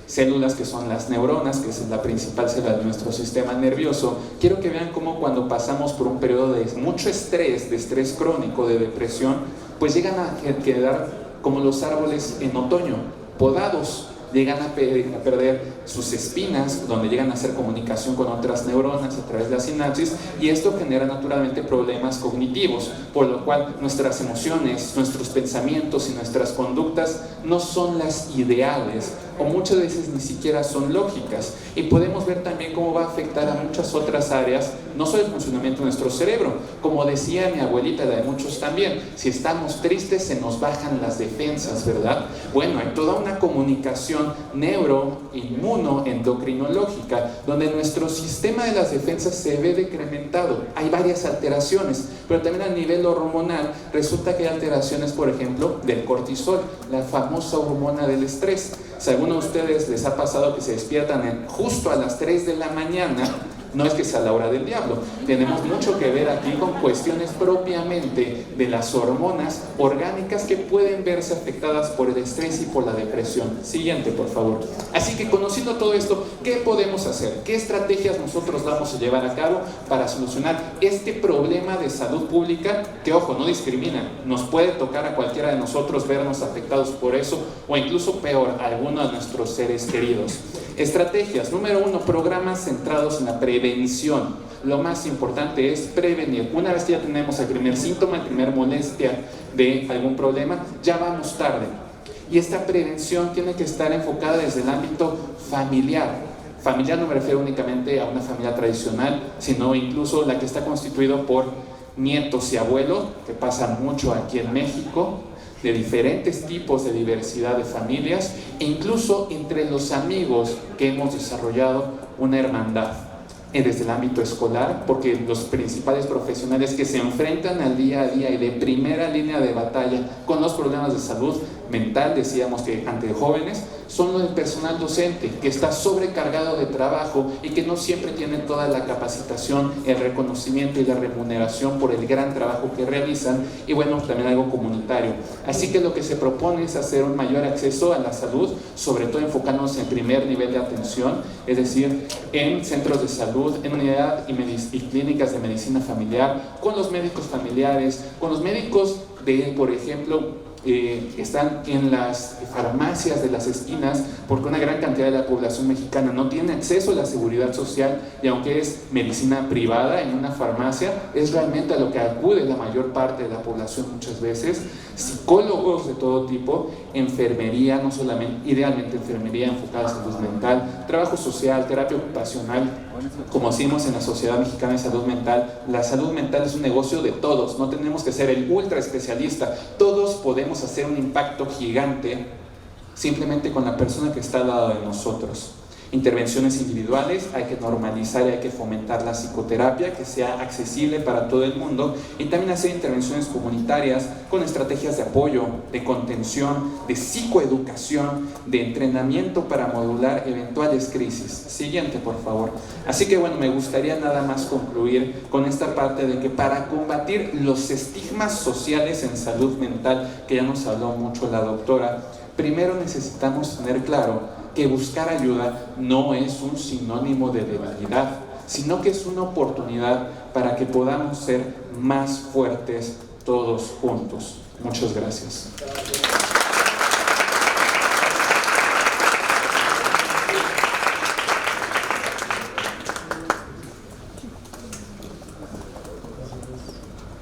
D: células que son las neuronas, que es la principal célula de nuestro sistema nervioso, quiero que vean cómo cuando pasamos por un periodo de mucho estrés, de estrés crónico, de depresión, pues llegan a quedar como los árboles en otoño, podados. Llegan a perder sus espinas, donde llegan a hacer comunicación con otras neuronas a través de la sinapsis, y esto genera naturalmente problemas cognitivos, por lo cual nuestras emociones, nuestros pensamientos y nuestras conductas no son las ideales, o muchas veces ni siquiera son lógicas. Y podemos ver también cómo va a afectar a muchas otras áreas, no solo el funcionamiento de nuestro cerebro. Como decía mi abuelita, la de muchos también, si estamos tristes se nos bajan las defensas, ¿verdad? Bueno, hay toda una comunicación neuroinmunoendocrinológica, donde nuestro sistema de las defensas se ve decrementado. Hay varias alteraciones, pero también a nivel hormonal resulta que hay alteraciones, por ejemplo, del cortisol, la famosa hormona del estrés. Si a alguno de ustedes les ha pasado que se despiertan justo a las 3 de la mañana, no es que sea la hora del diablo, tenemos mucho que ver aquí con cuestiones propiamente de las hormonas orgánicas que pueden verse afectadas por el estrés y por la depresión. Siguiente, por favor. Así que conociendo todo esto, ¿qué podemos hacer? ¿Qué estrategias nosotros vamos a llevar a cabo para solucionar este problema de salud pública que, ojo, no discrimina? Nos puede tocar a cualquiera de nosotros vernos afectados por eso, o incluso peor, a alguno de nuestros seres queridos. Estrategias. Número 1, programas centrados en la prevención. Lo más importante es prevenir. Una vez que ya tenemos el primer síntoma, la primera molestia de algún problema, ya vamos tarde. Y esta prevención tiene que estar enfocada desde el ámbito familiar. Familiar no me refiero únicamente a una familia tradicional, sino incluso la que está constituida por nietos y abuelos, que pasan mucho aquí en México, de diferentes tipos de diversidad de familias, e incluso entre los amigos que hemos desarrollado una hermandad desde el ámbito escolar, porque los principales profesionales que se enfrentan al día a día y de primera línea de batalla con los problemas de salud mental, decíamos que ante jóvenes, son los del personal docente, que está sobrecargado de trabajo y que no siempre tiene toda la capacitación, el reconocimiento y la remuneración por el gran trabajo que realizan, y bueno, también algo comunitario. Así que lo que se propone es hacer un mayor acceso a la salud, sobre todo enfocándonos en primer nivel de atención, es decir, en centros de salud, en unidad y clínicas de medicina familiar, con los médicos familiares, con los médicos de, por ejemplo, están en las farmacias de las esquinas, porque una gran cantidad de la población mexicana no tiene acceso a la seguridad social, y aunque es medicina privada en una farmacia, es realmente a lo que acude la mayor parte de la población muchas veces. Psicólogos de todo tipo, enfermería, no solamente, idealmente enfermería enfocada a salud mental, trabajo social, terapia ocupacional. Como decimos en la Sociedad Mexicana de Salud Mental, la salud mental es un negocio de todos, no tenemos que ser el ultra especialista, todos podemos hacer un impacto gigante simplemente con la persona que está al lado de nosotros. Intervenciones individuales, hay que normalizar y hay que fomentar la psicoterapia, que sea accesible para todo el mundo, y también hacer intervenciones comunitarias con estrategias de apoyo, de contención, de psicoeducación, de entrenamiento para modular eventuales crisis. Siguiente, por favor. Así que bueno, me gustaría nada más concluir con esta parte de que para combatir los estigmas sociales en salud mental, que ya nos habló mucho la doctora, primero necesitamos tener claro que buscar ayuda no es un sinónimo de debilidad. sino que es una oportunidad para que podamos ser más fuertes todos juntos. Muchas gracias.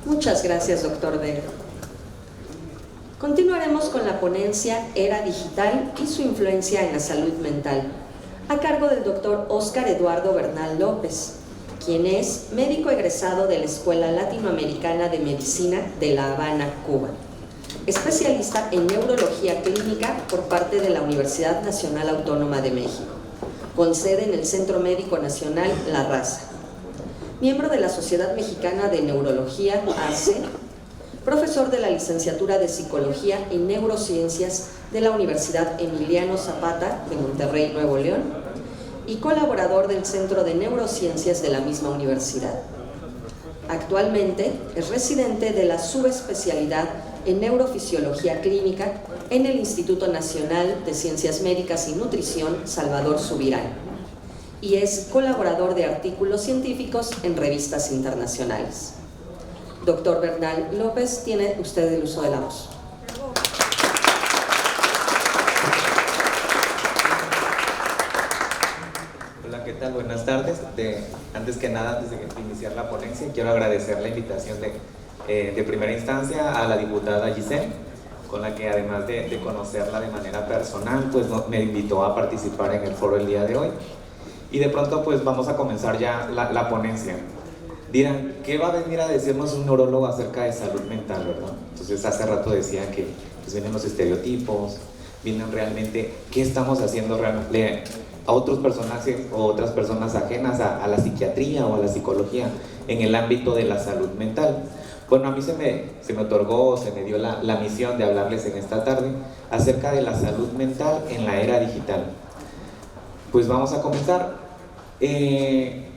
A: Muchas gracias, doctor Vega. Continuaremos con la ponencia Era Digital y su influencia en la salud mental, a cargo del doctor Óscar Eduardo Bernal López, quien es médico egresado de la Escuela Latinoamericana de Medicina de La Habana, Cuba, especialista en neurología clínica por parte de la Universidad Nacional Autónoma de México, con sede en el Centro Médico Nacional La Raza, miembro de la Sociedad Mexicana de Neurología, ACE, profesor de la licenciatura de Psicología y Neurociencias de la Universidad Emiliano Zapata de Monterrey, Nuevo León, y colaborador del Centro de Neurociencias de la misma universidad. Actualmente es residente de la subespecialidad en Neurofisiología Clínica en el Instituto Nacional de Ciencias Médicas y Nutrición Salvador Subirán, y es colaborador de artículos científicos en revistas internacionales. Doctor Bernal López, tiene usted el uso de la voz.
E: Hola, ¿qué tal? Buenas tardes. Antes que nada, antes de iniciar la ponencia, quiero agradecer la invitación de primera instancia a la diputada Giselle, con la que además de conocerla de manera personal, pues me invitó a participar en el foro el día de hoy. Y de pronto pues vamos a comenzar ya la ponencia. Dirán, ¿qué va a venir a decirnos un neurólogo acerca de salud mental, verdad? Entonces hace rato decía que pues, vienen los estereotipos, vienen realmente qué estamos haciendo realmente a otros personajes o otras personas ajenas a la psiquiatría o a la psicología en el ámbito de la salud mental. Bueno, a mí se me otorgó, se me dio la misión de hablarles en esta tarde acerca de la salud mental en la era digital. Pues vamos a comenzar.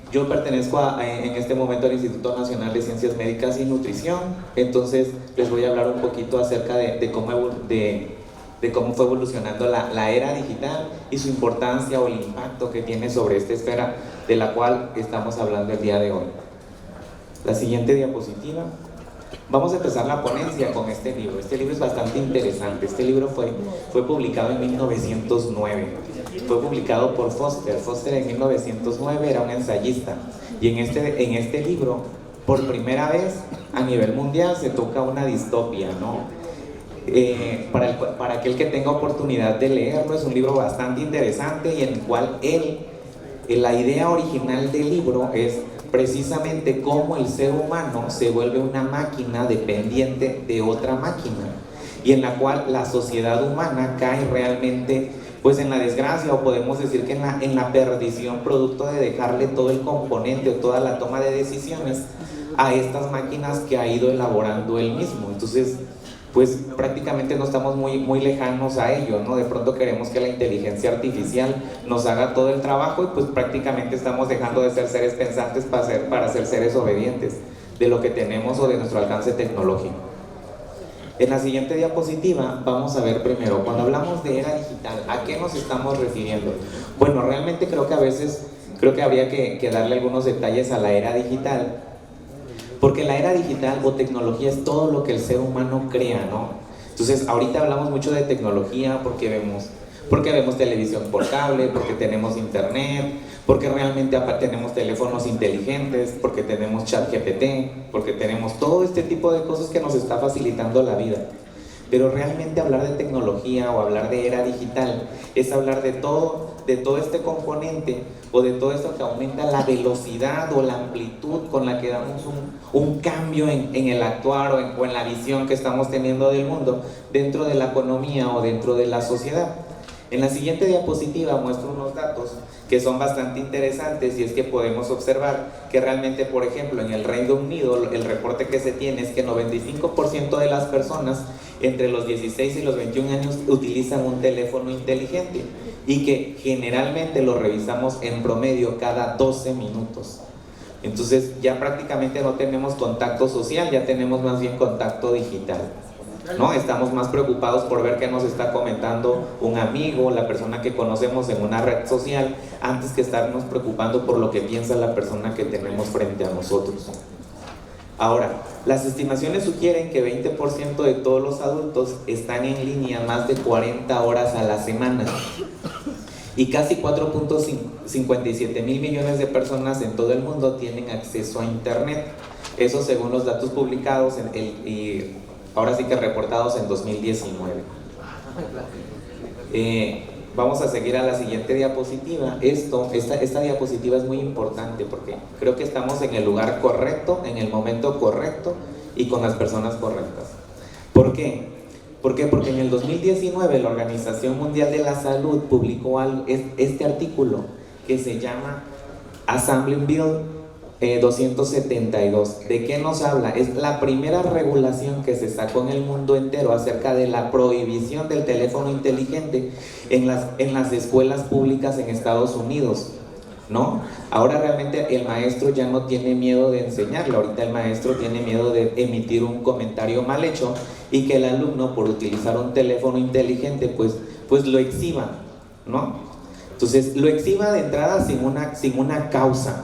E: Yo pertenezco en este momento al Instituto Nacional de Ciencias Médicas y Nutrición, entonces les voy a hablar un poquito acerca de cómo fue evolucionando la era digital y su importancia o el impacto que tiene sobre esta esfera de la cual estamos hablando el día de hoy. La siguiente diapositiva. Vamos a empezar la ponencia con este libro. Este libro es bastante interesante. Este libro fue publicado en 1909. Fue publicado por Foster. Foster en 1909 era un ensayista. Y en este libro, por primera vez a nivel mundial, se toca una distopia, ¿no? Para aquel que tenga oportunidad de leerlo, es un libro bastante interesante y en el cual la idea original del libro es precisamente cómo el ser humano se vuelve una máquina dependiente de otra máquina y en la cual la sociedad humana cae realmente pues en la desgracia, o podemos decir que en la perdición, producto de dejarle todo el componente o toda la toma de decisiones a estas máquinas que ha ido elaborando él mismo. Entonces pues prácticamente no estamos muy lejanos a ello, ¿no? De pronto queremos que la inteligencia artificial nos haga todo el trabajo y pues prácticamente estamos dejando de ser seres pensantes para ser seres obedientes de lo que tenemos o de nuestro alcance tecnológico. En la siguiente diapositiva vamos a ver primero, cuando hablamos de era digital, ¿a qué nos estamos refiriendo? Bueno, realmente creo que habría que darle algunos detalles a la era digital, porque la era digital o tecnología es todo lo que el ser humano crea, ¿no? Entonces, ahorita hablamos mucho de tecnología porque vemos televisión por cable, porque tenemos internet, porque realmente tenemos teléfonos inteligentes, porque tenemos ChatGPT, porque tenemos todo este tipo de cosas que nos está facilitando la vida. Pero realmente hablar de tecnología o hablar de era digital es hablar de todo este componente o de todo esto que aumenta la velocidad o la amplitud con la que damos un cambio en el actuar o en la visión que estamos teniendo del mundo dentro de la economía o dentro de la sociedad. En la siguiente diapositiva muestro unos datos que son bastante interesantes, y es que podemos observar que realmente, por ejemplo, en el Reino Unido el reporte que se tiene es que 95% de las personas entre los 16 y los 21 años utilizan un teléfono inteligente y que generalmente lo revisamos en promedio cada 12 minutos. Entonces ya prácticamente no tenemos contacto social, ya tenemos más bien contacto digital. ¿no? Estamos más preocupados por ver qué nos está comentando un amigo, la persona que conocemos en una red social, antes que estarnos preocupando por lo que piensa la persona que tenemos frente a nosotros. Ahora, las estimaciones sugieren que 20% de todos los adultos están en línea más de 40 horas a la semana y casi 4.57 mil millones de personas en todo el mundo tienen acceso a internet. Eso según los datos publicados y ahora sí que reportados en 2019. Vamos a seguir a la siguiente diapositiva. Esta diapositiva es muy importante porque creo que estamos en el lugar correcto, en el momento correcto y con las personas correctas. ¿Por qué? Porque en el 2019 la Organización Mundial de la Salud publicó este artículo que se llama Assembling Bill 272. ¿De qué nos habla? Es la primera regulación que se sacó en el mundo entero acerca de la prohibición del teléfono inteligente en las escuelas públicas en Estados Unidos, ¿no? Ahora realmente el maestro ya no tiene miedo de enseñarlo. Ahorita el maestro tiene miedo de emitir un comentario mal hecho y que el alumno, por utilizar un teléfono inteligente, pues lo exhiba, ¿no? Entonces lo exhiba de entrada sin una causa.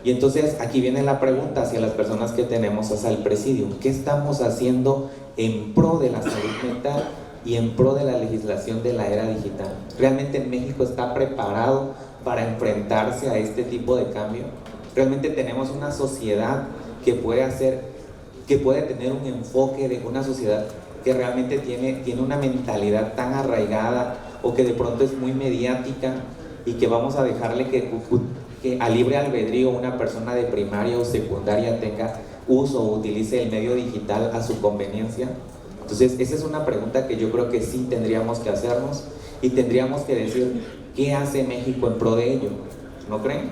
E: Y entonces aquí viene la pregunta hacia las personas que tenemos hasta el presidio: ¿qué estamos haciendo en pro de la salud mental y en pro de la legislación de la era digital? ¿Realmente México está preparado para enfrentarse a este tipo de cambio? ¿Realmente tenemos una sociedad que puede tener un enfoque de una sociedad que realmente tiene una mentalidad tan arraigada, o que de pronto es muy mediática y que vamos a dejarle que a libre albedrío una persona de primaria o secundaria tenga uso o utilice el medio digital a su conveniencia? Entonces esa es una pregunta que yo creo que sí tendríamos que hacernos, y tendríamos que decir qué hace México en pro de ello, ¿no creen?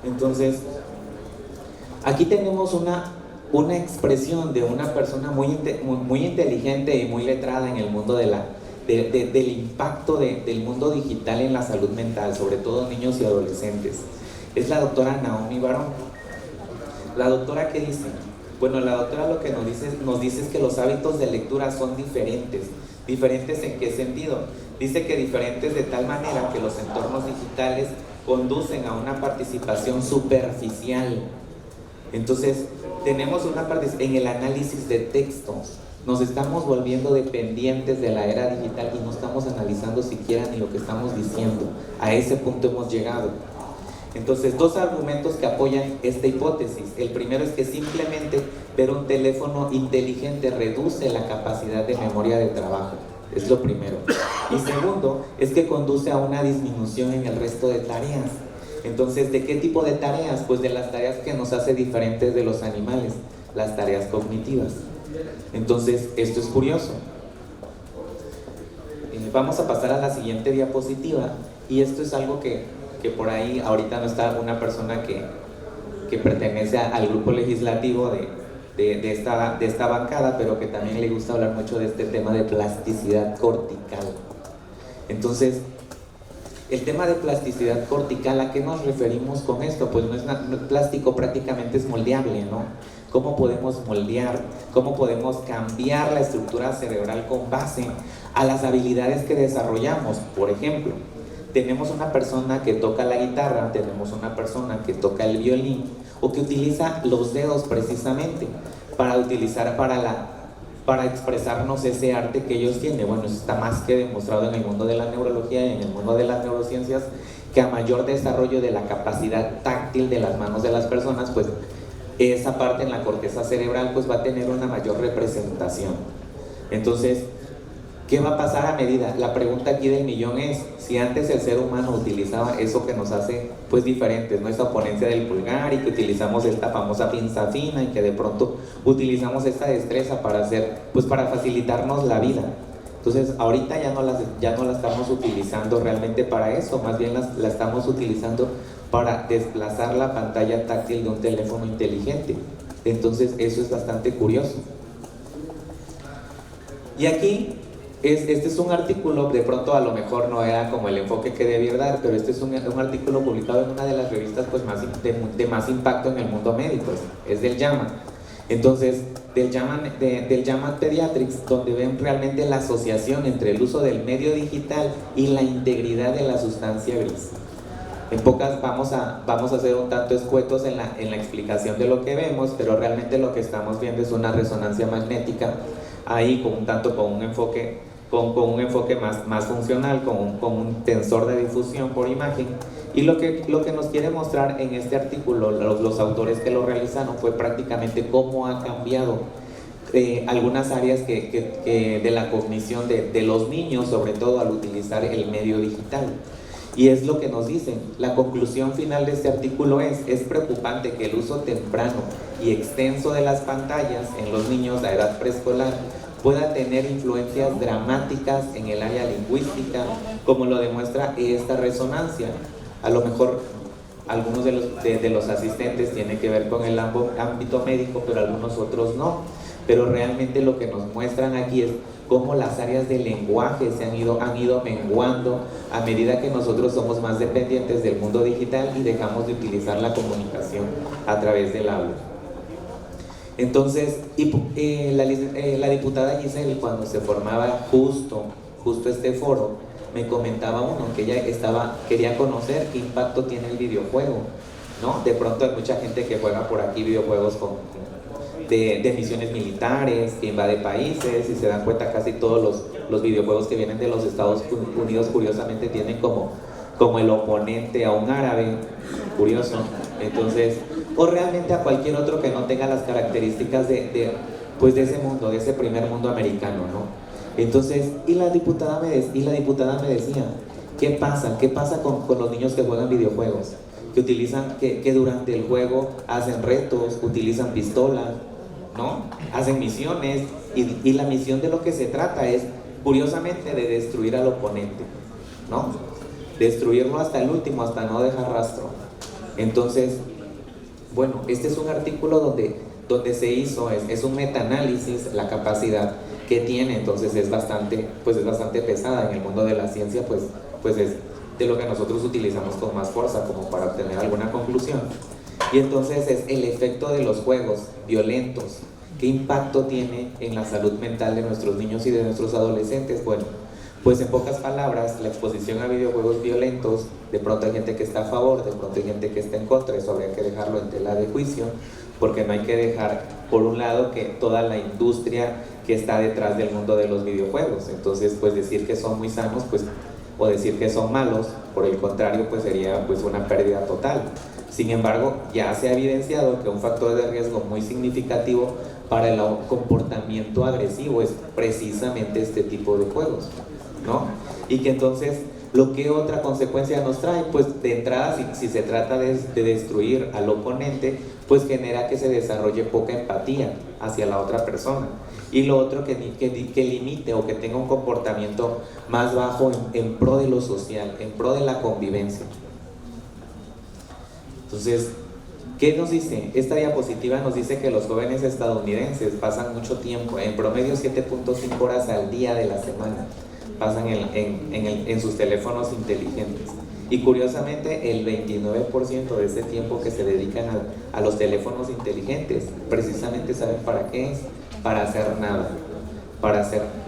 E: Entonces aquí tenemos una expresión de una persona muy inteligente y muy letrada en el mundo del impacto del mundo digital en la salud mental, sobre todo niños y adolescentes. Es la doctora Naomi Barón. La doctora, ¿qué dice? Bueno, la doctora lo que nos dice es que los hábitos de lectura son diferentes. ¿Diferentes en qué sentido? Dice que diferentes de tal manera que los entornos digitales conducen a una participación superficial. Entonces, tenemos una parte en el análisis de textos. Nos estamos volviendo dependientes de la era digital y no estamos analizando siquiera ni lo que estamos diciendo. A ese punto hemos llegado. Entonces, dos argumentos que apoyan esta hipótesis. El primero es que simplemente ver un teléfono inteligente reduce la capacidad de memoria de trabajo. Es lo primero. Y segundo, es que conduce a una disminución en el resto de tareas. Entonces, ¿de qué tipo de tareas? Pues de las tareas que nos hace diferentes de los animales, las tareas cognitivas. Entonces, esto es curioso. Vamos a pasar a la siguiente diapositiva. Y esto es algo que por ahí ahorita no está una persona que pertenece al grupo legislativo de esta bancada, pero que también le gusta hablar mucho de este tema de plasticidad cortical. Entonces, el tema de plasticidad cortical, ¿a qué nos referimos con esto? Pues plástico prácticamente es moldeable, ¿no? ¿Cómo podemos moldear? ¿Cómo podemos cambiar la estructura cerebral con base a las habilidades que desarrollamos? Por ejemplo, tenemos una persona que toca la guitarra, tenemos una persona que toca el violín, o que utiliza los dedos precisamente para expresarnos ese arte que ellos tienen. Bueno, eso está más que demostrado en el mundo de la neurología y en el mundo de las neurociencias, que a mayor desarrollo de la capacidad táctil de las manos de las personas, pues esa parte en la corteza cerebral pues va a tener una mayor representación. Entonces, ¿qué va a pasar a medida? La pregunta aquí del millón es, si antes el ser humano utilizaba eso que nos hace pues diferentes, ¿no? Esa oponencia del pulgar, y que utilizamos esta famosa pinza fina, y que de pronto utilizamos esta destreza para facilitarnos la vida. Entonces ahorita ya no la estamos utilizando realmente para eso, más bien la estamos utilizando para desplazar la pantalla táctil de un teléfono inteligente. Entonces eso es bastante curioso. Y aquí este es un artículo, de pronto a lo mejor no era como el enfoque que debía dar, pero este es un artículo publicado en una de las revistas pues de más impacto en el mundo médico, es del JAMA. Entonces, del JAMA Pediatrics, donde ven realmente la asociación entre el uso del medio digital y la integridad de la sustancia gris. En pocas vamos a ser un tanto escuetos en la explicación de lo que vemos, pero realmente lo que estamos viendo es una resonancia magnética ahí con un enfoque más funcional, con un tensor de difusión por imagen. Y lo que nos quiere mostrar en este artículo los autores que lo realizaron fue prácticamente cómo ha cambiado algunas áreas de la cognición de los niños, sobre todo al utilizar el medio digital. Y es lo que nos dicen. La conclusión final de este artículo es preocupante que el uso temprano y extenso de las pantallas en los niños a edad preescolar pueda tener influencias dramáticas en el área lingüística, como lo demuestra esta resonancia. A lo mejor algunos de los asistentes tienen que ver con el ámbito médico, pero algunos otros no. Pero realmente lo que nos muestran aquí es cómo las áreas del lenguaje han ido menguando a medida que nosotros somos más dependientes del mundo digital y dejamos de utilizar la comunicación a través del habla. Entonces, la diputada Giselle, cuando se formaba justo este foro, me comentaba que ella quería conocer qué impacto tiene el videojuego, ¿no? De pronto hay mucha gente que juega por aquí videojuegos de misiones militares, que invade países, y se dan cuenta casi todos los videojuegos que vienen de los Estados Unidos curiosamente tienen como el oponente a un árabe, curioso. Entonces, o realmente a cualquier otro que no tenga las características de ese mundo, de ese primer mundo americano, ¿no? Entonces, y la diputada me decía, ¿qué pasa con los niños que juegan videojuegos? Que durante el juego hacen retos, utilizan pistolas, ¿no? Hacen misiones, y la misión de lo que se trata es, curiosamente, de destruir al oponente, ¿no? Destruirlo hasta el último, hasta no dejar rastro. Entonces, bueno, este es un artículo donde se hizo, es un metaanálisis, la capacidad que tiene. Entonces es bastante pesada en el mundo de la ciencia, pues es de lo que nosotros utilizamos con más fuerza como para obtener alguna conclusión. Y entonces es el efecto de los juegos violentos, qué impacto tiene en la salud mental de nuestros niños y de nuestros adolescentes. Bueno, pues en pocas palabras, la exposición a videojuegos violentos, de pronto hay gente que está a favor, de pronto hay gente que está en contra. Eso habría que dejarlo en tela de juicio, porque no hay que dejar por un lado que toda la industria que está detrás del mundo de los videojuegos, entonces pues decir que son muy sanos, pues, o decir que son malos, por el contrario, pues sería pues una pérdida total. Sin embargo, ya se ha evidenciado que un factor de riesgo muy significativo para el comportamiento agresivo es precisamente este tipo de juegos, ¿no? Y que entonces, ¿qué otra consecuencia nos trae? Pues de entrada, si se trata de destruir al oponente, pues genera que se desarrolle poca empatía hacia la otra persona. Y lo otro, que limite o que tenga un comportamiento más bajo en pro de lo social, en pro de la convivencia. Entonces, ¿qué nos dice? Esta diapositiva nos dice que los jóvenes estadounidenses pasan mucho tiempo, en promedio 7.5 horas al día de la semana, pasan en sus teléfonos inteligentes. Y curiosamente, el 29% de ese tiempo que se dedican a los teléfonos inteligentes, precisamente ¿saben para qué es? Para hacer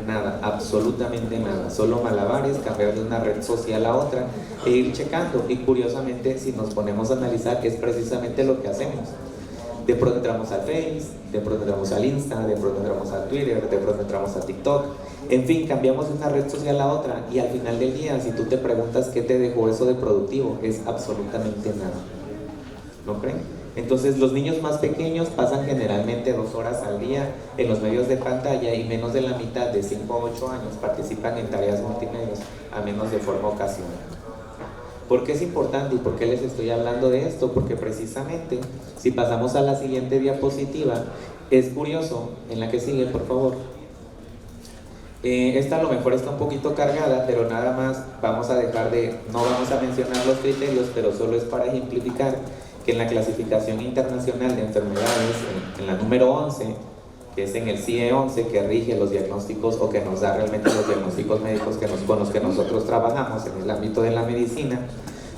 E: nada, absolutamente nada, solo malabares, cambiar de una red social a otra e ir checando. Y curiosamente, si nos ponemos a analizar, es precisamente lo que hacemos. De pronto entramos al Face, de pronto entramos al Insta, de pronto entramos a Twitter, de pronto entramos a TikTok. En fin, cambiamos de una red social a otra, y al final del día, si tú te preguntas qué te dejó eso de productivo, es absolutamente nada. ¿No creen? Entonces, los niños más pequeños pasan generalmente 2 horas al día en los medios de pantalla, y menos de la mitad, de 5 a 8 años, participan en tareas multimedia, a menos de forma ocasional. ¿Por qué es importante y por qué les estoy hablando de esto? Porque precisamente, si pasamos a la siguiente diapositiva, es curioso, en la que sigue, por favor. Esta a lo mejor está un poquito cargada, pero nada más no vamos a mencionar los criterios, pero solo es para ejemplificar que en la clasificación internacional de enfermedades, en la número 11, que es en el CIE 11, que rige los diagnósticos o que nos da realmente los diagnósticos médicos con los que nosotros trabajamos en el ámbito de la medicina,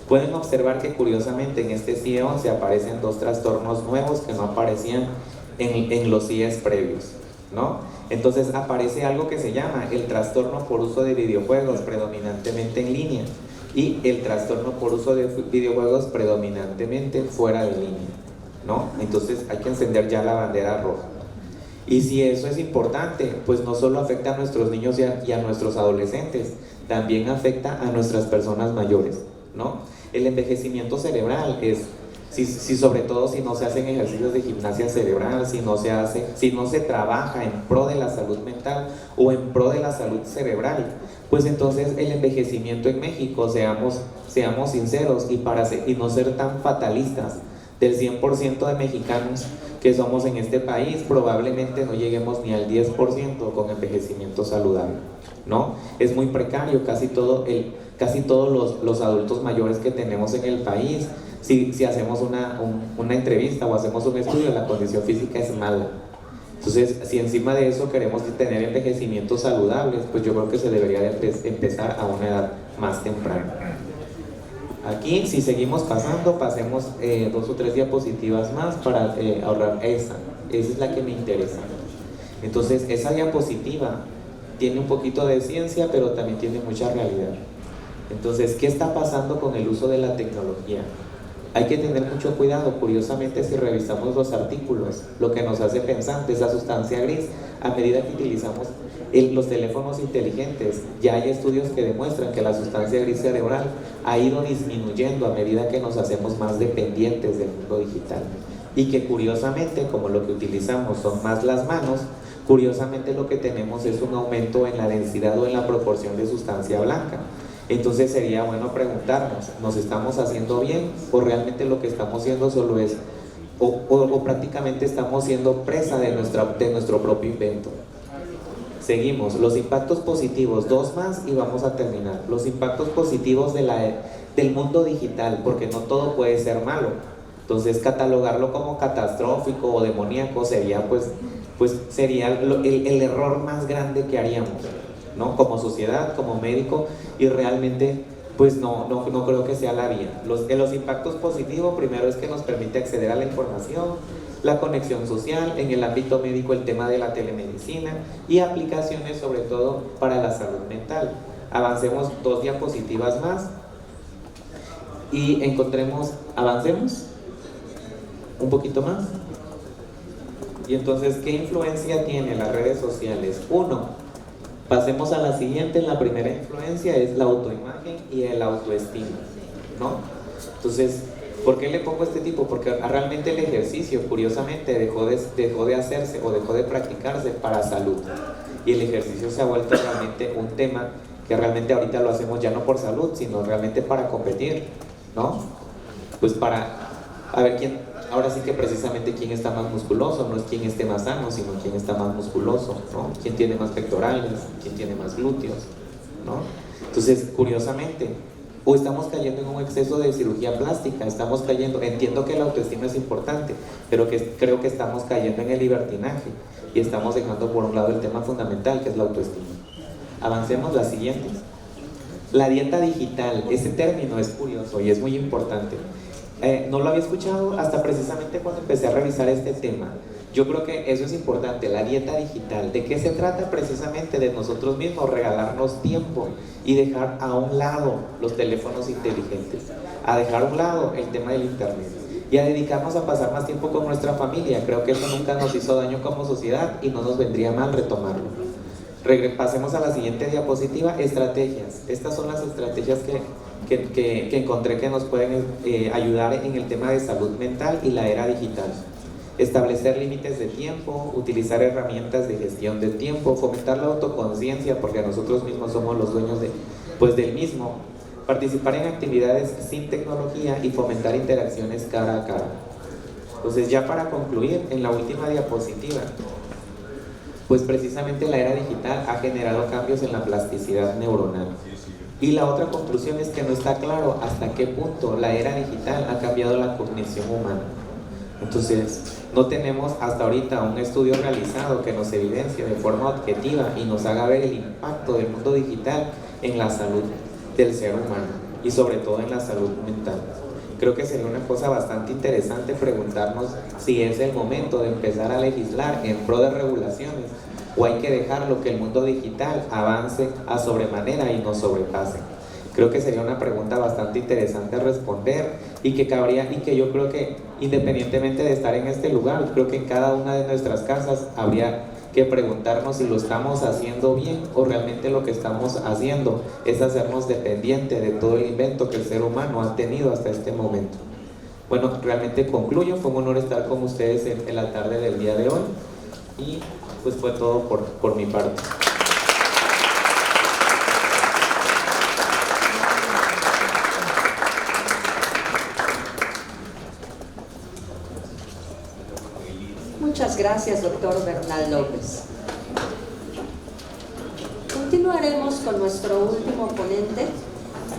E: pueden observar que curiosamente en este CIE 11 aparecen 2 trastornos nuevos que no aparecían en los días previos, ¿no? Entonces aparece algo que se llama el trastorno por uso de videojuegos predominantemente en línea y el trastorno por uso de videojuegos predominantemente fuera de línea, ¿no? Entonces hay que encender ya la bandera roja. Y si eso es importante, pues no solo afecta a nuestros niños y a nuestros adolescentes, también afecta a nuestras personas mayores, ¿no? El envejecimiento cerebral es, si sobre todo si no se hacen ejercicios de gimnasia cerebral, si no se trabaja en pro de la salud mental o en pro de la salud cerebral, pues entonces el envejecimiento en México, seamos sinceros y no ser tan fatalistas, del 100% de mexicanos que somos en este país, probablemente no lleguemos ni al 10% con envejecimiento saludable, ¿no? Es muy precario, casi todos los adultos mayores que tenemos en el país, si hacemos una entrevista o hacemos un estudio, la condición física es mala. Entonces, si encima de eso queremos tener envejecimientos saludables, pues yo creo que se debería de empezar a una edad más temprana. Aquí, si seguimos pasando, pasemos 2 o 3 diapositivas más para ahorrar esa es la que me interesa. Entonces, esa diapositiva tiene un poquito de ciencia, pero también tiene mucha realidad. Entonces, ¿qué está pasando con el uso de la tecnología? Hay que tener mucho cuidado. Curiosamente, si revisamos los artículos, lo que nos hace pensar de esa sustancia gris, a medida que utilizamos los teléfonos inteligentes, ya hay estudios que demuestran que la sustancia gris cerebral ha ido disminuyendo a medida que nos hacemos más dependientes del mundo digital. Y que curiosamente, como lo que utilizamos son más las manos, curiosamente lo que tenemos es un aumento en la densidad o en la proporción de sustancia blanca. Entonces sería bueno preguntarnos, ¿nos estamos haciendo bien o realmente lo que estamos haciendo solo es o prácticamente estamos siendo presa de nuestro propio invento? Seguimos, los impactos positivos, 2 más y vamos a terminar. Los impactos positivos del mundo digital, porque no todo puede ser malo. Entonces catalogarlo como catastrófico o demoníaco sería sería el error más grande que haríamos, ¿no? Como sociedad, como médico, y realmente pues no creo que sea la vía. Los impactos positivos, primero es que nos permite acceder a la información, la conexión social, en el ámbito médico el tema de la telemedicina y aplicaciones sobre todo para la salud mental. Avancemos 2 diapositivas más y avancemos un poquito más. Y entonces, ¿qué influencia tienen las redes sociales? 1, pasemos a la siguiente. La primera influencia es la autoimagen y el autoestima, ¿no? Entonces, ¿por qué le pongo este tipo? Porque realmente el ejercicio, curiosamente, dejó de hacerse o dejó de practicarse para salud. Y el ejercicio se ha vuelto realmente un tema que realmente ahorita lo hacemos ya no por salud, sino realmente para competir, ¿no? Pues para a ver ahora sí que precisamente quién está más musculoso, no es quién esté más sano, sino quién está más musculoso, ¿no? Quién tiene más pectorales, quién tiene más glúteos, ¿no? Entonces, curiosamente, o estamos cayendo en un exceso de cirugía plástica, entiendo que la autoestima es importante, pero creo que estamos cayendo en el libertinaje y estamos dejando por un lado el tema fundamental, que es la autoestima. Avancemos las siguientes. La dieta digital, ese término es curioso y es muy importante. No lo había escuchado hasta precisamente cuando empecé a revisar este tema. Yo creo que eso es importante, la dieta digital. ¿De qué se trata? Precisamente de nosotros mismos regalarnos tiempo y dejar a un lado los teléfonos inteligentes, a dejar a un lado el tema del internet y a dedicarnos a pasar más tiempo con nuestra familia. Creo que eso nunca nos hizo daño como sociedad y no nos vendría mal retomarlo. Pasemos a la siguiente diapositiva, estrategias. Estas son las estrategias que encontré que nos pueden ayudar en el tema de salud mental y la era digital. Establecer límites de tiempo, utilizar herramientas de gestión del tiempo, fomentar la autoconciencia porque nosotros mismos somos los dueños del mismo, participar en actividades sin tecnología y fomentar interacciones cara a cara. Entonces, ya para concluir, en la última diapositiva, pues precisamente la era digital ha generado cambios en la plasticidad neuronal. Y la otra conclusión es que no está claro hasta qué punto la era digital ha cambiado la cognición humana. Entonces, no tenemos hasta ahorita un estudio realizado que nos evidencie de forma objetiva y nos haga ver el impacto del mundo digital en la salud del ser humano y sobre todo en la salud mental. creo que sería una cosa bastante interesante preguntarnos si es el momento de empezar a legislar en pro de regulaciones o hay que dejarlo que el mundo digital avance a sobremanera y nos sobrepase. Creo que sería una pregunta bastante interesante a responder y que cabría, y que yo creo que independientemente de estar en este lugar, creo que en cada una de nuestras casas habría que preguntarnos si lo estamos haciendo bien o realmente lo que estamos haciendo es hacernos dependiente de todo el invento que el ser humano ha tenido hasta este momento. Bueno, realmente concluyo, fue un honor estar con ustedes en la tarde del día de hoy y pues fue todo por mi parte.
A: Muchas gracias, doctor Bernal López. Continuaremos con nuestro último ponente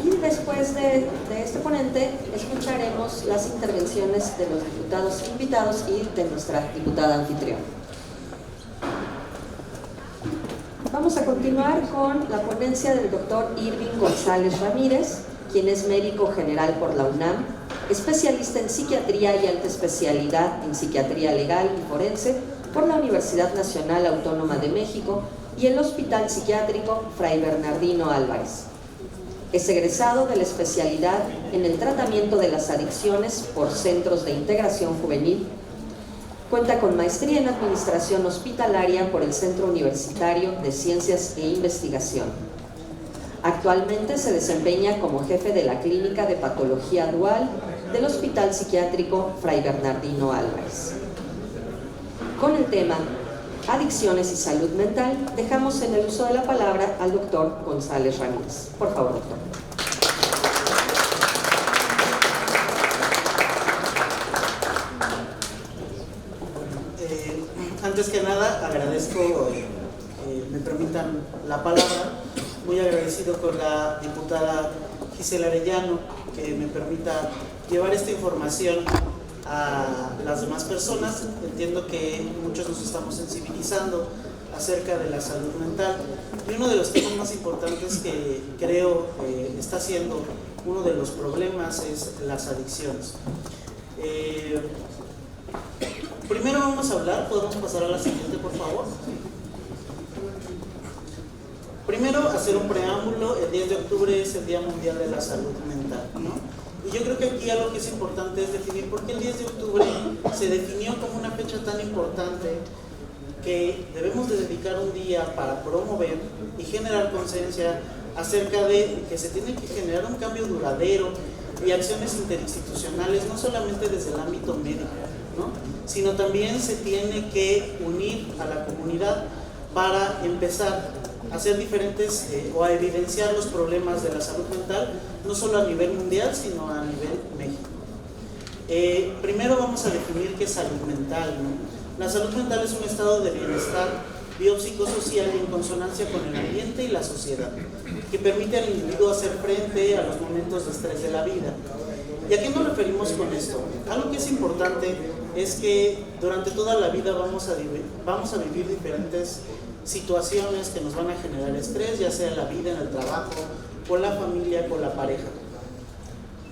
A: y después de este ponente escucharemos las intervenciones de los diputados invitados y de nuestra diputada anfitriona. Vamos a continuar con la ponencia del doctor Irving González Ramírez, quien es médico general por la UNAM, especialista en psiquiatría y alta especialidad en psiquiatría legal y forense por la Universidad Nacional Autónoma de México y el Hospital Psiquiátrico Fray Bernardino Álvarez. Es egresado de la especialidad en el tratamiento de las adicciones por Centros de Integración Juvenil. Cuenta con maestría en Administración Hospitalaria por el Centro Universitario de Ciencias e Investigación. Actualmente se desempeña como jefe de la Clínica de Patología Dual del Hospital Psiquiátrico Fray Bernardino Álvarez. Con el tema Adicciones y Salud Mental, dejamos en el uso de la palabra al doctor González Ramírez. Por favor, doctor.
F: Antes que nada, agradezco que me permitan la palabra. Muy agradecido con la diputada Gisela Arellano que me permita llevar esta información a las demás personas. Entiendo que muchos nos estamos sensibilizando acerca de la salud mental y uno de los temas más importantes que creo está siendo uno de los problemas es las adicciones. Primero vamos a hablar, podemos pasar a la siguiente por favor. Primero, hacer un preámbulo. El 10 de octubre es el Día Mundial de la Salud Mental, ¿no? Y yo creo que aquí algo que es importante es definir por qué el 10 de octubre se definió como una fecha tan importante que debemos de dedicar un día para promover y generar conciencia acerca de que se tiene que generar un cambio duradero y acciones interinstitucionales, no solamente desde el ámbito médico, ¿no? Sino también se tiene que unir a la comunidad para empezar a hacer diferentes o a evidenciar los problemas de la salud mental, no solo a nivel mundial, sino a nivel México. Primero vamos a definir qué es salud mental, ¿no? La salud mental es un estado de bienestar biopsicosocial y en consonancia con el ambiente y la sociedad, que permite al individuo hacer frente a los momentos de estrés de la vida. ¿Y a qué nos referimos con esto? Algo que es importante es que durante toda la vida vamos a vivir diferentes situaciones que nos van a generar estrés, ya sea en la vida, en el trabajo, con la familia, con la pareja.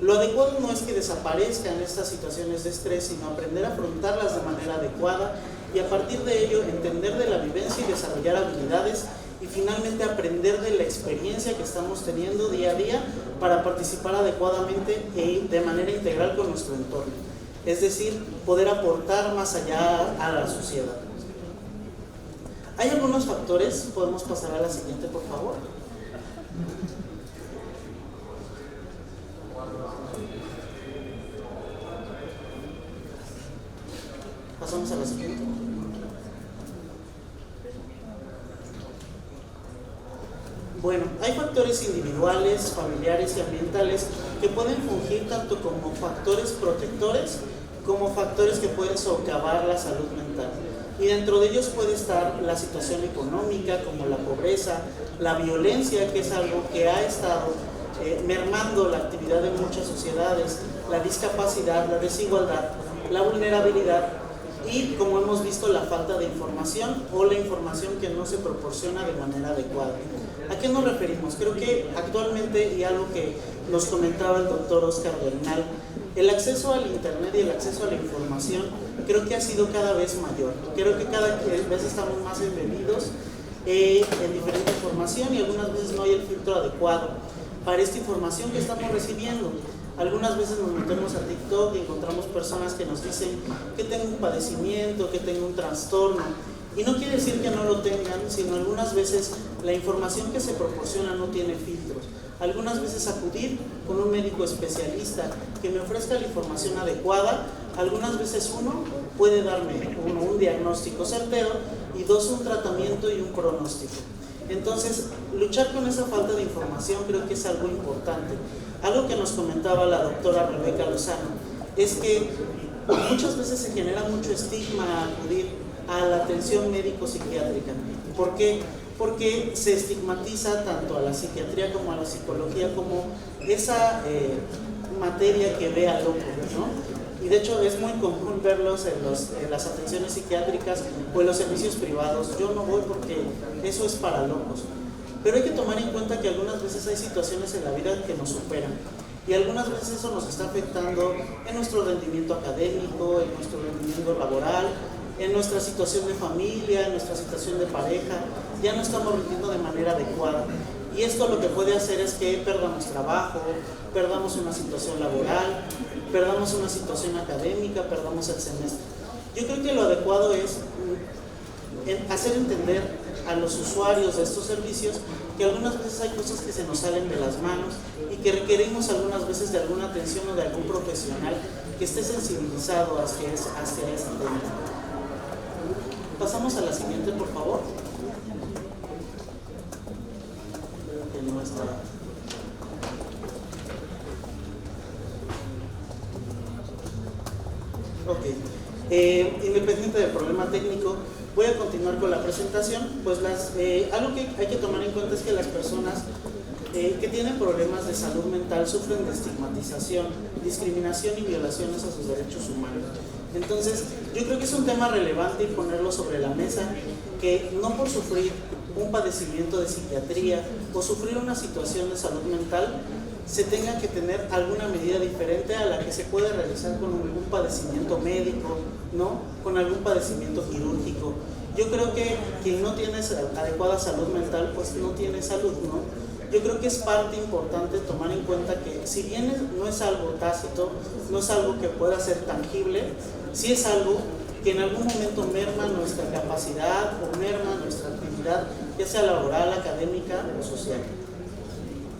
F: Lo adecuado no es que desaparezcan estas situaciones de estrés, sino aprender a afrontarlas de manera adecuada y a partir de ello entender de la vivencia y desarrollar habilidades y finalmente aprender de la experiencia que estamos teniendo día a día para participar adecuadamente y de manera integral con nuestro entorno. Es decir, poder aportar más allá a la sociedad. Hay algunos factores, podemos pasar a la siguiente por favor. Pasamos a la siguiente. Bueno, hay factores individuales, familiares y ambientales que pueden fungir tanto como factores protectores como factores que pueden socavar la salud mental. Y dentro de ellos puede estar la situación económica, como la pobreza, la violencia, que es algo que ha estado mermando la actividad de muchas sociedades, la discapacidad, la desigualdad, la vulnerabilidad y, como hemos visto, la falta de información o la información que no se proporciona de manera adecuada. ¿A qué nos referimos? Creo que actualmente, y algo que nos comentaba el doctor Oscar Bernal, El acceso al internet y el acceso a la información creo que ha sido cada vez mayor. Creo que cada vez estamos más embebidos en diferente información y algunas veces no hay el filtro adecuado para esta información que estamos recibiendo. Algunas veces nos metemos a TikTok y encontramos personas que nos dicen que tengo un padecimiento, que tengo un trastorno. Y no quiere decir que no lo tengan, sino algunas veces la información que se proporciona no tiene filtros. Algunas veces acudir con un médico especialista que me ofrezca la información adecuada. Algunas veces uno puede darme un diagnóstico certero y dos, un tratamiento y un pronóstico. Entonces, luchar con esa falta de información creo que es algo importante. Algo que nos comentaba la doctora Rebeca Lozano es que muchas veces se genera mucho estigma a acudir a la atención médico-psiquiátrica. ¿Por qué? Porque se estigmatiza tanto a la psiquiatría como a la psicología como esa materia que ve a loco, ¿no? Y de hecho es muy común verlos en las atenciones psiquiátricas o en los servicios privados. Yo no voy porque eso es para locos. Pero hay que tomar en cuenta que algunas veces hay situaciones en la vida que nos superan. Y algunas veces eso nos está afectando en nuestro rendimiento académico, en nuestro rendimiento laboral, en nuestra situación de familia, en nuestra situación de pareja. Ya no estamos rindiendo de manera adecuada. Y esto lo que puede hacer es que perdamos trabajo, perdamos una situación laboral, perdamos una situación académica, perdamos el semestre. Yo creo que lo adecuado es hacer entender a los usuarios de estos servicios que algunas veces hay cosas que se nos salen de las manos y que requerimos algunas veces de alguna atención o de algún profesional que esté sensibilizado hacia ese tema. Pasamos a la siguiente, por favor. Que no está. Ok. Independiente del problema técnico, voy a continuar con la presentación. Pues algo que hay que tomar en cuenta es que las personas que tienen problemas de salud mental sufren de estigmatización, discriminación y violaciones a sus derechos humanos. Entonces, yo creo que es un tema relevante y ponerlo sobre la mesa, que no por sufrir un padecimiento de psiquiatría o sufrir una situación de salud mental se tenga que tener alguna medida diferente a la que se puede realizar con algún padecimiento médico, ¿no? Con algún padecimiento quirúrgico. Yo creo que quien no tiene adecuada salud mental, pues no tiene salud, ¿no? Yo creo que es parte importante tomar en cuenta que si bien no es algo tácito, no es algo que pueda ser tangible, sí es algo que en algún momento merma nuestra capacidad o merma nuestra actividad, ya sea laboral, académica o social.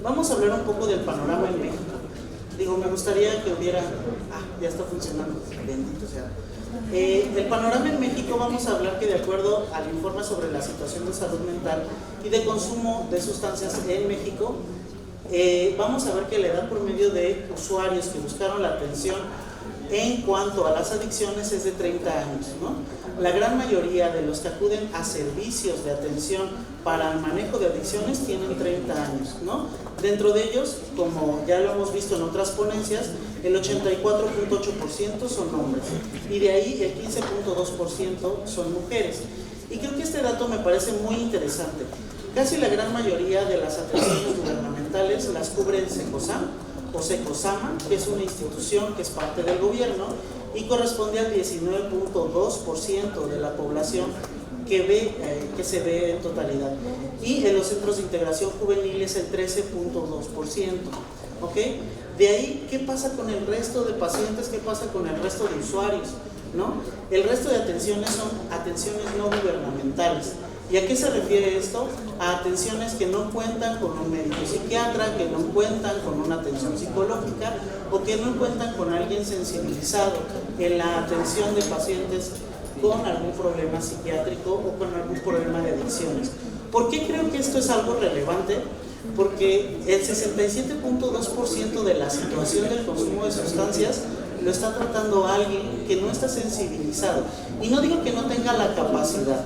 F: Vamos a hablar un poco del panorama en México. Me gustaría que hubiera... ya está funcionando, bendito sea. El panorama en México, vamos a hablar que de acuerdo al informe sobre la situación de salud mental y de consumo de sustancias en México, vamos a ver que la edad promedio de usuarios que buscaron la atención en cuanto a las adicciones es de 30 años, ¿no? La gran mayoría de los que acuden a servicios de atención para el manejo de adicciones tienen 30 años, ¿no? Dentro de ellos, como ya lo hemos visto en otras ponencias, el 84.8% son hombres y de ahí el 15.2% son mujeres. Y creo que este dato me parece muy interesante. Casi la gran mayoría de las atenciones gubernamentales las cubre el SECOSAM o SECOSAMA, que es una institución que es parte del gobierno y corresponde al 19.2% de la población que se ve en totalidad. Y en los centros de integración juvenil es el 13.2%. ¿Ok? De ahí, ¿qué pasa con el resto de pacientes? ¿Qué pasa con el resto de usuarios? ¿No? El resto de atenciones son atenciones no gubernamentales. ¿Y a qué se refiere esto? A atenciones que no cuentan con un médico psiquiatra, que no cuentan con una atención psicológica o que no cuentan con alguien sensibilizado en la atención de pacientes con algún problema psiquiátrico o con algún problema de adicciones. ¿Por qué creo que esto es algo relevante? Porque el 67.2% de la situación del consumo de sustancias lo está tratando alguien que no está sensibilizado. Y no digo que no tenga la capacidad.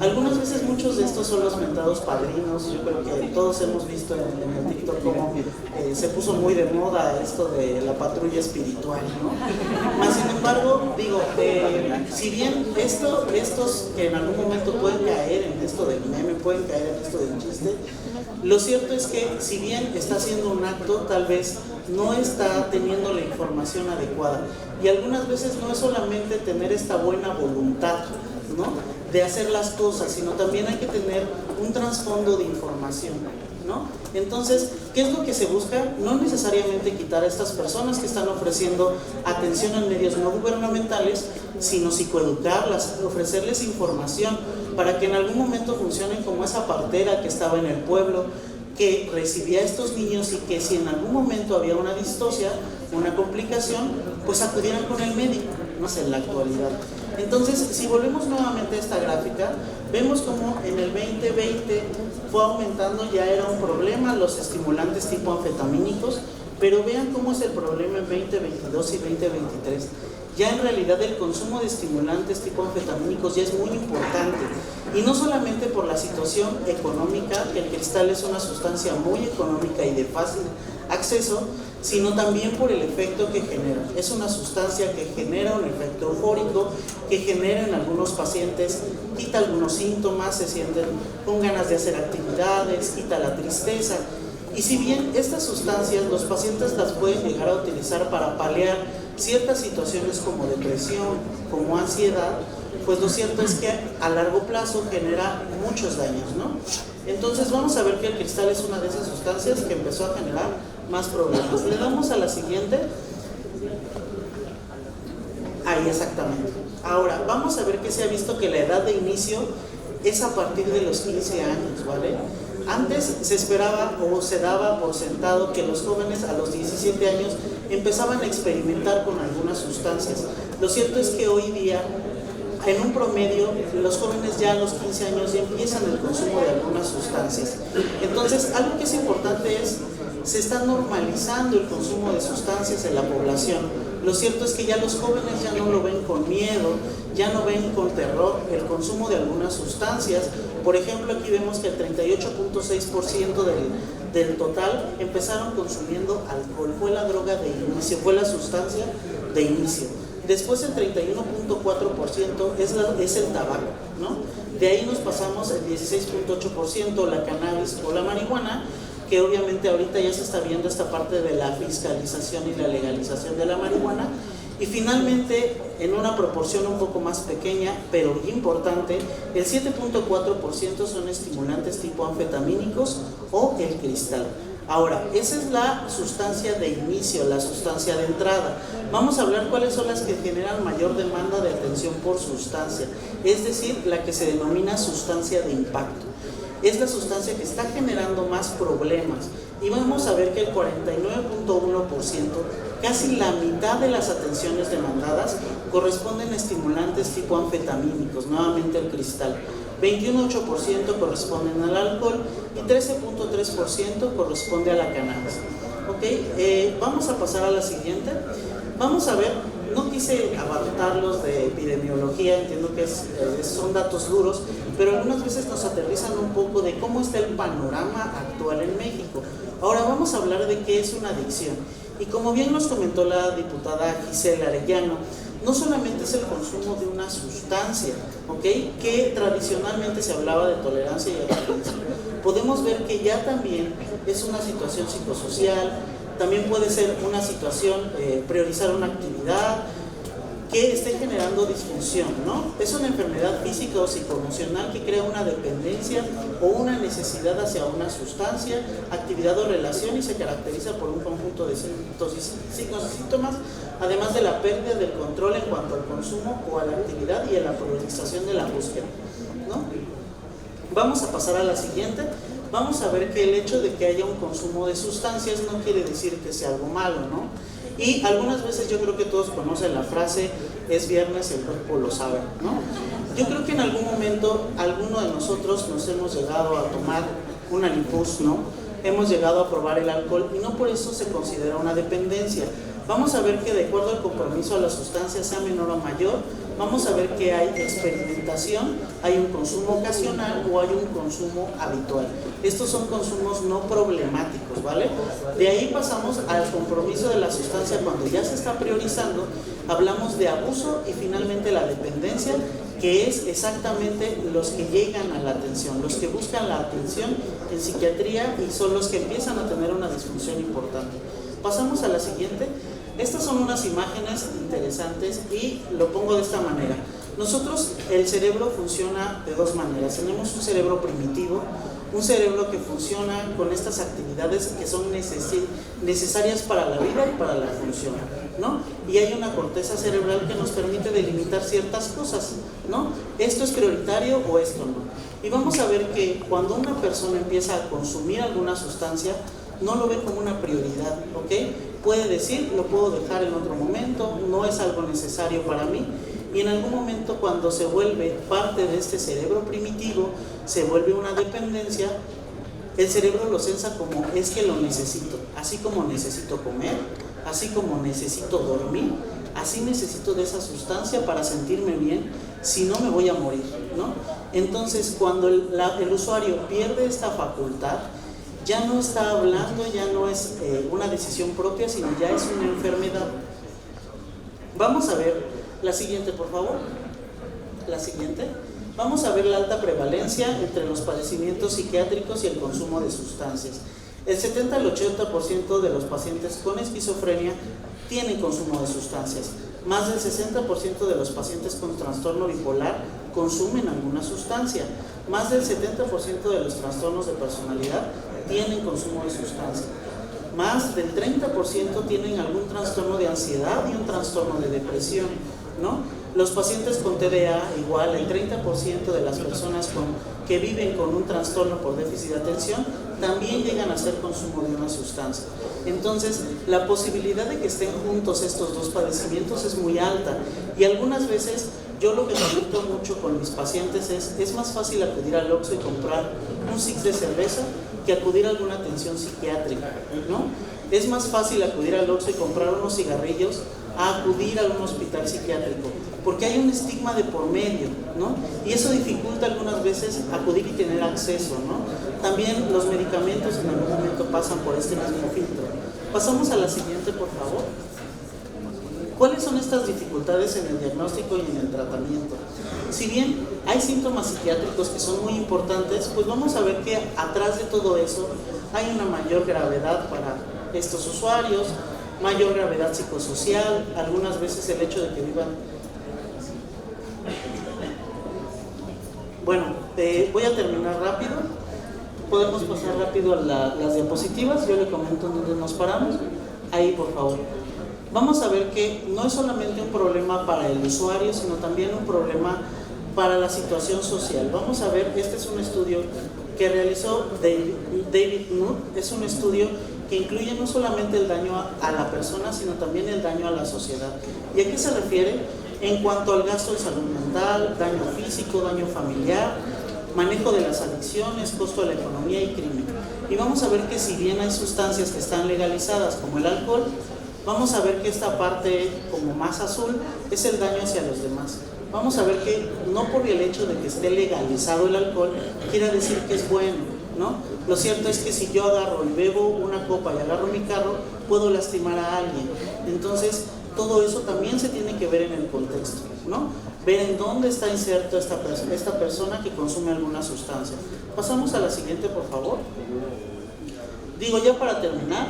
F: Algunas veces muchos de estos son los mentados padrinos. Yo creo que todos hemos visto en el TikTok cómo se puso muy de moda esto de la patrulla espiritual, ¿no? Más sin embargo, digo, si bien estos que en algún momento pueden caer en esto del meme, pueden caer en esto del chiste. Lo cierto es que si bien está haciendo un acto, tal vez no está teniendo la información adecuada. Y algunas veces no es solamente tener esta buena voluntad, ¿no?, de hacer las cosas, sino también hay que tener un trasfondo de información, ¿no? Entonces, ¿qué es lo que se busca? No necesariamente quitar a estas personas que están ofreciendo atención en medios no gubernamentales, sino psicoeducarlas, ofrecerles información para que en algún momento funcionen como esa partera que estaba en el pueblo, que recibía a estos niños y que si en algún momento había una distocia, una complicación, pues acudieran con el médico, no sé, en la actualidad. Entonces, si volvemos nuevamente a esta gráfica, vemos como en el 2020 fue aumentando, ya era un problema los estimulantes tipo anfetamínicos, pero vean cómo es el problema en 2022 y 2023. Ya en realidad el consumo de estimulantes tipo anfetamínicos ya es muy importante, y no solamente por la situación económica, que el cristal es una sustancia muy económica y de fácil acceso, sino también por el efecto que genera. Es una sustancia que genera un efecto eufórico, que genera en algunos pacientes, quita algunos síntomas, se sienten con ganas de hacer actividades, quita la tristeza. Y si bien estas sustancias los pacientes las pueden llegar a utilizar para paliar ciertas situaciones como depresión, como ansiedad, pues lo cierto es que a largo plazo genera muchos daños, ¿no? Entonces vamos a ver que el cristal es una de esas sustancias que empezó a generar más problemas. Le damos a la siguiente. Ahí exactamente. Ahora, vamos a ver que se ha visto que la edad de inicio es a partir de los 15 años, ¿vale? Antes se esperaba o se daba por sentado que los jóvenes a los 17 años empezaban a experimentar con algunas sustancias. Lo cierto es que hoy día, en un promedio, los jóvenes ya a los 15 años ya empiezan el consumo de algunas sustancias. Entonces, algo que es importante es, se está normalizando el consumo de sustancias en la población. Lo cierto es que ya los jóvenes ya no lo ven con miedo, ya no ven con terror el consumo de algunas sustancias. Por ejemplo, aquí vemos que el 38.6% del total empezaron consumiendo alcohol. Fue la droga de inicio, fue la sustancia de inicio. Después el 31.4% es el tabaco, ¿no? De ahí nos pasamos el 16.8% la cannabis o la marihuana, que obviamente ahorita ya se está viendo esta parte de la fiscalización y la legalización de la marihuana. Y finalmente, en una proporción un poco más pequeña, pero importante, el 7.4% son estimulantes tipo anfetamínicos o el cristal. Ahora, esa es la sustancia de inicio, la sustancia de entrada. Vamos a hablar cuáles son las que generan mayor demanda de atención por sustancia, es decir, la que se denomina sustancia de impacto. Es la sustancia que está generando más problemas, y vamos a ver que el 49.1%, casi la mitad de las atenciones demandadas, corresponden a estimulantes tipo anfetamínicos, nuevamente el cristal. 21.8% corresponden al alcohol y 13.3% corresponde a la cannabis. ¿Okay? Vamos a pasar a la siguiente. Vamos a ver, no quise abarcarlos de epidemiología, entiendo que son datos duros, pero algunas veces nos aterrizan un poco de cómo está el panorama actual en México. Ahora vamos a hablar de qué es una adicción. Y como bien nos comentó la diputada Gisela Arellano, no solamente es el consumo de una sustancia, ¿okay?, que tradicionalmente se hablaba de tolerancia y abstinencia. Podemos ver que ya también es una situación psicosocial, también puede ser una situación, priorizar una actividad que esté generando disfunción, ¿no? Es una enfermedad física o psicoemocional que crea una dependencia o una necesidad hacia una sustancia, actividad o relación, y se caracteriza por un conjunto de signos y síntomas, además de la pérdida del control en cuanto al consumo o a la actividad y a la priorización de la búsqueda, ¿no? Vamos a pasar a la siguiente. Vamos a ver que el hecho de que haya un consumo de sustancias no quiere decir que sea algo malo, ¿no? Y algunas veces yo creo que todos conocen la frase, es viernes, el cuerpo lo sabe, ¿no? Yo creo que en algún momento alguno de nosotros nos hemos llegado a tomar un Alipuz, ¿no? Hemos llegado a probar el alcohol y no por eso se considera una dependencia. Vamos a ver que de acuerdo al compromiso a la sustancia, sea menor o mayor, vamos a ver que hay experimentación, hay un consumo ocasional o hay un consumo habitual. Estos son consumos no problemáticos, ¿vale? De ahí pasamos al compromiso de la sustancia cuando ya se está priorizando, hablamos de abuso y finalmente la dependencia, que es exactamente los que llegan a la atención, los que buscan la atención en psiquiatría y son los que empiezan a tener una disfunción importante. Pasamos a la siguiente. Estas son unas imágenes interesantes y lo pongo de esta manera. Nosotros, el cerebro funciona de dos maneras. Tenemos un cerebro primitivo, un cerebro que funciona con estas actividades que son necesarias para la vida y para la función, ¿no? Y hay una corteza cerebral que nos permite delimitar ciertas cosas, ¿no? Esto es prioritario o esto no. Y vamos a ver que cuando una persona empieza a consumir alguna sustancia, no lo ve como una prioridad, ¿ok? Puede decir, lo puedo dejar en otro momento, no es algo necesario para mí. Y en algún momento, cuando se vuelve parte de este cerebro primitivo, se vuelve una dependencia, el cerebro lo sensa como es que lo necesito, así como necesito comer, así como necesito dormir, así necesito de esa sustancia para sentirme bien, si no me voy a morir, ¿no? Entonces, cuando el usuario pierde esta facultad, ya no está hablando, ya no es una decisión propia, sino ya es una enfermedad. Vamos a ver la siguiente, por favor. La siguiente. Vamos a ver la alta prevalencia entre los padecimientos psiquiátricos y el consumo de sustancias. El 70 al 80% de los pacientes con esquizofrenia tienen consumo de sustancias. Más del 60% de los pacientes con trastorno bipolar consumen alguna sustancia. Más del 70% de los trastornos de personalidad tienen consumo de sustancia. Más del 30% tienen algún trastorno de ansiedad y un trastorno de depresión, ¿no? Los pacientes con TDA, igual, el 30% de las personas que viven con un trastorno por déficit de atención también llegan a hacer consumo de una sustancia. Entonces, la posibilidad de que estén juntos estos dos padecimientos es muy alta, y algunas veces yo lo que comento mucho con mis pacientes es más fácil acudir al Oxxo y comprar un six de cerveza que acudir a alguna atención psiquiátrica, ¿no? Es más fácil acudir al Oxxo y comprar unos cigarrillos a acudir a un hospital psiquiátrico, porque hay un estigma de por medio, ¿no? Y eso dificulta algunas veces acudir y tener acceso, ¿no? También los medicamentos en algún momento pasan por este mismo filtro. Pasamos a la siguiente, por favor. ¿Cuáles son estas dificultades en el diagnóstico y en el tratamiento? Si bien hay síntomas psiquiátricos que son muy importantes, pues vamos a ver que atrás de todo eso hay una mayor gravedad para estos usuarios, mayor gravedad psicosocial, algunas veces el hecho de que vivan. Bueno, voy a terminar rápido. Podemos pasar rápido a las diapositivas. Yo le comento en dónde nos paramos. Ahí, por favor. Vamos a ver que no es solamente un problema para el usuario, sino también un problema para la situación social. Vamos a ver, este es un estudio que realizó David Nutt. Es un estudio que incluye no solamente el daño a la persona, sino también el daño a la sociedad. ¿Y a qué se refiere? En cuanto al gasto de salud mental, daño físico, daño familiar, manejo de las adicciones, costo de la economía y crimen. Y vamos a ver que si bien hay sustancias que están legalizadas como el alcohol, vamos a ver que esta parte como más azul es el daño hacia los demás. Vamos a ver que no por el hecho de que esté legalizado el alcohol quiere decir que es bueno, ¿no? Lo cierto es que si yo agarro y bebo una copa y agarro mi carro, puedo lastimar a alguien. Entonces, todo eso también se tiene que ver en el contexto, ¿no? Ver en dónde está inserto esta persona que consume alguna sustancia. Pasamos a la siguiente, por favor. Digo, ya para terminar,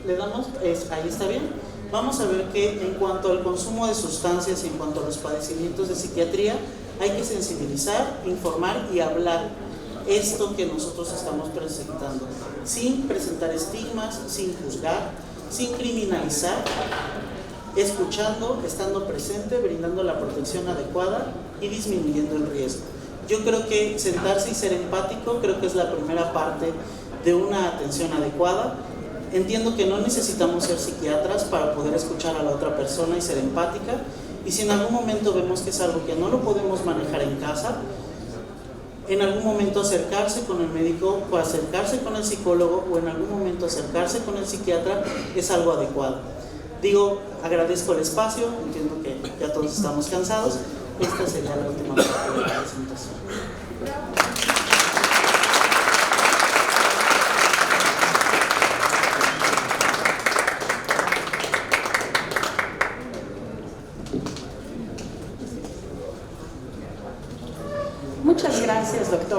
F: le damos, ahí está bien. Vamos a ver que en cuanto al consumo de sustancias y en cuanto a los padecimientos de psiquiatría, hay que sensibilizar, informar y hablar esto que nosotros estamos presentando, sin presentar estigmas, sin juzgar, sin criminalizar, escuchando, estando presente, brindando la protección adecuada y disminuyendo el riesgo. Yo creo que sentarse y ser empático, creo que es la primera parte de una atención adecuada. Entiendo que no necesitamos ser psiquiatras para poder escuchar a la otra persona y ser empática, y si en algún momento vemos que es algo que no lo podemos manejar en casa, en algún momento acercarse con el médico o acercarse con el psicólogo o en algún momento acercarse con el psiquiatra es algo adecuado. Digo, agradezco el espacio, entiendo que ya todos estamos cansados. Esta sería la última parte de la presentación.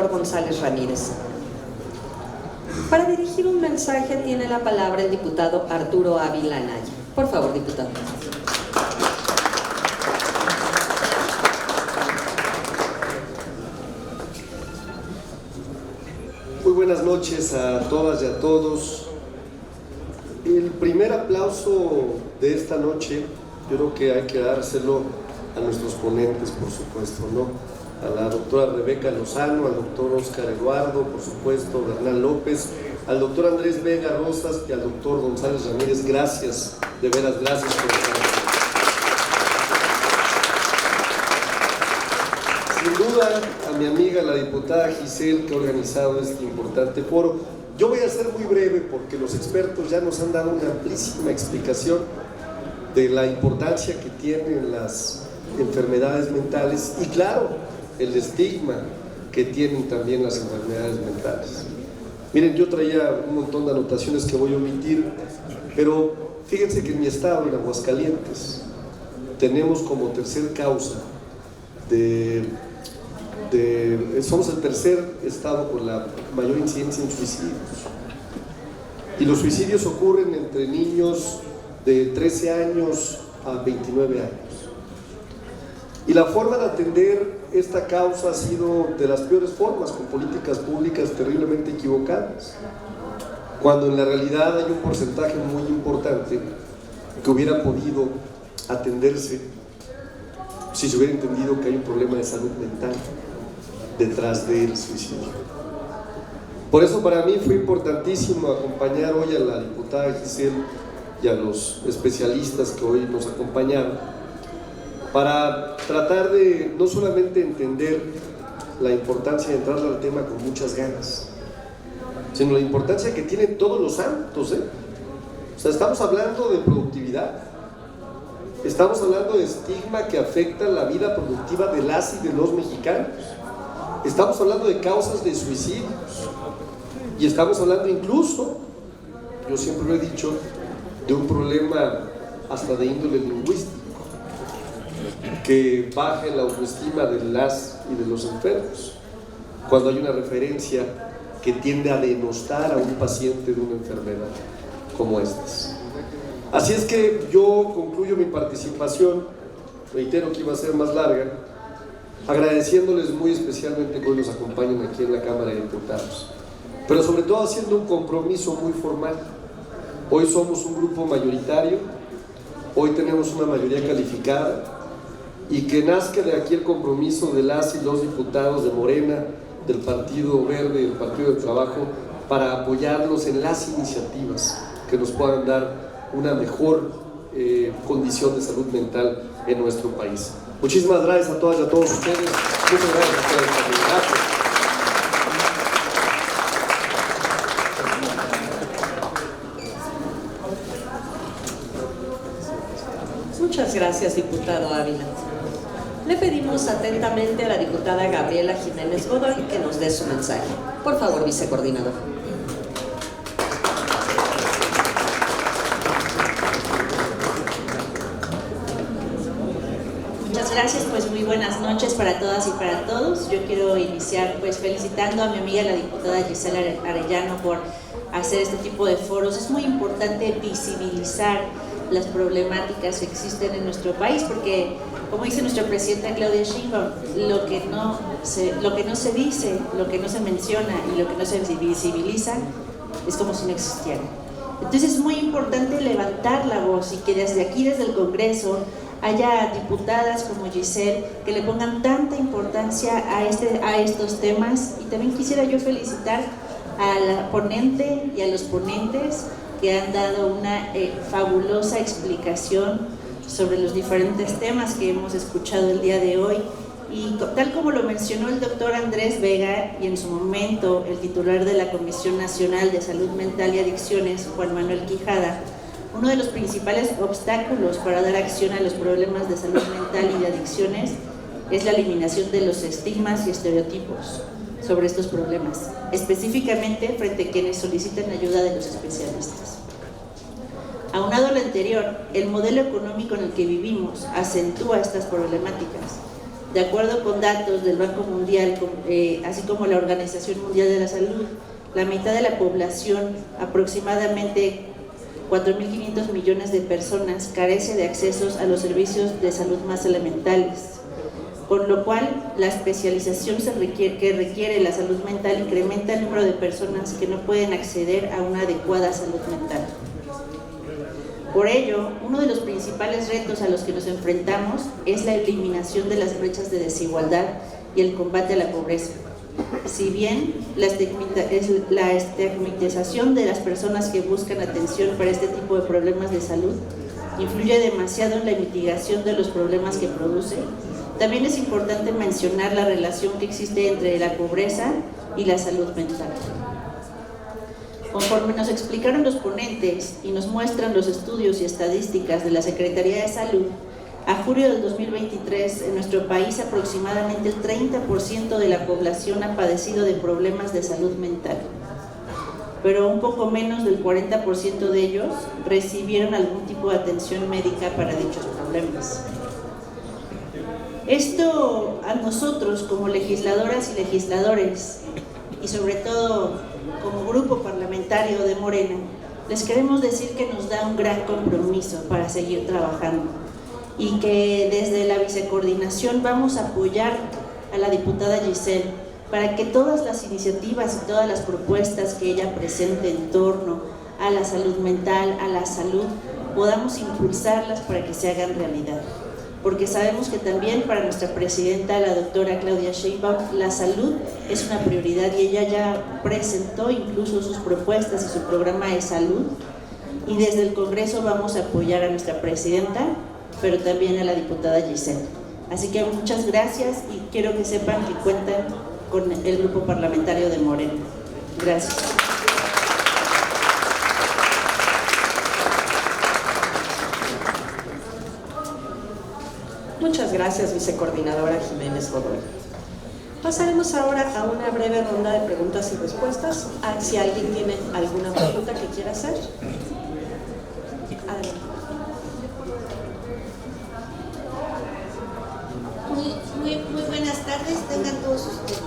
A: doctor González Ramírez. Para dirigir un mensaje tiene la palabra el diputado Arturo Ávila Anaya. Por favor, diputado.
G: Muy buenas noches a todas y a todos. El primer aplauso de esta noche, yo creo que hay que dárselo a nuestros ponentes, por supuesto, ¿no? A la doctora Rebeca Lozano, al doctor Óscar Eduardo, por supuesto, Bernal López, al doctor Andrés Vega Rosas y al doctor González Ramírez. Gracias, de veras, gracias por estar aquí. Sin duda, a mi amiga, la diputada Giselle, que ha organizado este importante foro. Yo voy a ser muy breve porque los expertos ya nos han dado una amplísima explicación de la importancia que tienen las enfermedades mentales y, claro, el estigma que tienen también las enfermedades mentales. Miren, yo traía un montón de anotaciones que voy a omitir, pero fíjense que en mi estado, en Aguascalientes, tenemos como tercer causa somos el tercer estado con la mayor incidencia en suicidios. Y los suicidios ocurren entre niños de 13 años a 29 años. Y la forma de atender esta causa ha sido de las peores formas, con políticas públicas terriblemente equivocadas, cuando en la realidad hay un porcentaje muy importante que hubiera podido atenderse si se hubiera entendido que hay un problema de salud mental detrás del suicidio. Por eso para mí fue importantísimo acompañar hoy a la diputada Giselle y a los especialistas que hoy nos acompañaron para tratar de no solamente entender la importancia de entrar al tema con muchas ganas, sino la importancia que tienen todos los ámbitos, O sea, estamos hablando de productividad, estamos hablando de estigma que afecta la vida productiva de las y de los mexicanos, estamos hablando de causas de suicidios y estamos hablando incluso, yo siempre lo he dicho, de un problema hasta de índole lingüístico que baje la autoestima de las y de los enfermos cuando hay una referencia que tiende a denostar a un paciente de una enfermedad como estas. Así es que yo concluyo mi participación, reitero que iba a ser más larga, agradeciéndoles muy especialmente que hoy nos acompañen aquí en la Cámara de Diputados, pero sobre todo haciendo un compromiso muy formal. Hoy somos un grupo mayoritario, hoy tenemos una mayoría calificada, y que nazca de aquí el compromiso de las y los diputados de Morena, del Partido Verde y del Partido del Trabajo, para apoyarlos en las iniciativas que nos puedan dar una mejor condición de salud mental en nuestro país. Muchísimas gracias a todas y a todos ustedes. Muchas gracias a ustedes también. Gracias.
A: Muchas gracias, diputado Ávila. Le pedimos atentamente a la diputada Gabriela Jiménez Godoy que nos dé su mensaje. Por favor, vicecoordinador.
H: Muchas gracias, pues muy buenas noches para todas y para todos. Yo quiero iniciar pues felicitando a mi amiga la diputada Giselle Arellano por hacer este tipo de foros. Es muy importante visibilizar las problemáticas que existen en nuestro país, porque como dice nuestra presidenta Claudia Sheinbaum, lo que no se dice, lo que no se menciona y lo que no se visibiliza es como si no existiera. Entonces es muy importante levantar la voz y que desde aquí, desde el Congreso, haya diputadas como Giselle que le pongan tanta importancia a estos temas. Y también quisiera yo felicitar a la ponente y a los ponentes que han dado una fabulosa explicación sobre los diferentes temas que hemos escuchado el día de hoy. Y tal como lo mencionó el doctor Andrés Vega y en su momento el titular de la Comisión Nacional de Salud Mental y Adicciones, Juan Manuel Quijada, uno de los principales obstáculos para dar acción a los problemas de salud mental y de adicciones es la eliminación de los estigmas y estereotipos sobre estos problemas, específicamente frente a quienes solicitan ayuda de los especialistas. Aunado a lo anterior, el modelo económico en el que vivimos acentúa estas problemáticas, De acuerdo con datos del Banco Mundial, así como la Organización Mundial de la Salud, la mitad de la población, aproximadamente 4.500 millones de personas, carece de accesos a los servicios de salud más elementales, con lo cual la especialización que requiere la salud mental incrementa el número de personas que no pueden acceder a una adecuada salud mental. Por ello, uno de los principales retos a los que nos enfrentamos es la eliminación de las brechas de desigualdad y el combate a la pobreza. Si bien la estigmatización de las personas que buscan atención para este tipo de problemas de salud influye demasiado en la mitigación de los problemas que produce, también es importante mencionar la relación que existe entre la pobreza y la salud mental. Conforme nos explicaron los ponentes y nos muestran los estudios y estadísticas de la Secretaría de Salud, a julio del 2023 en nuestro país aproximadamente el 30% de la población ha padecido de problemas de salud mental, pero un poco menos del 40% de ellos recibieron algún tipo de atención médica para dichos problemas. Esto a nosotros como legisladoras y legisladores, y sobre todo como grupo parlamentario de Morena, les queremos decir que nos da un gran compromiso para seguir trabajando y que desde la vicecoordinación vamos a apoyar a la diputada Giselle para que todas las iniciativas y todas las propuestas que ella presente en torno a la salud mental, a la salud, podamos impulsarlas para que se hagan realidad. Porque sabemos que también para nuestra presidenta, la doctora Claudia Sheinbaum, la salud es una prioridad y ella ya presentó incluso sus propuestas y su programa de salud, y desde el Congreso vamos a apoyar a nuestra presidenta, pero también a la diputada Giselle. Así que muchas gracias y quiero que sepan que cuentan con el grupo parlamentario de Morena. Gracias.
A: Muchas gracias, vicecoordinadora Jiménez Godoy. Pasaremos ahora a una breve ronda de preguntas y respuestas. Si alguien tiene alguna pregunta que quiera hacer. Adelante.
I: Muy buenas tardes, tengan todos ustedes.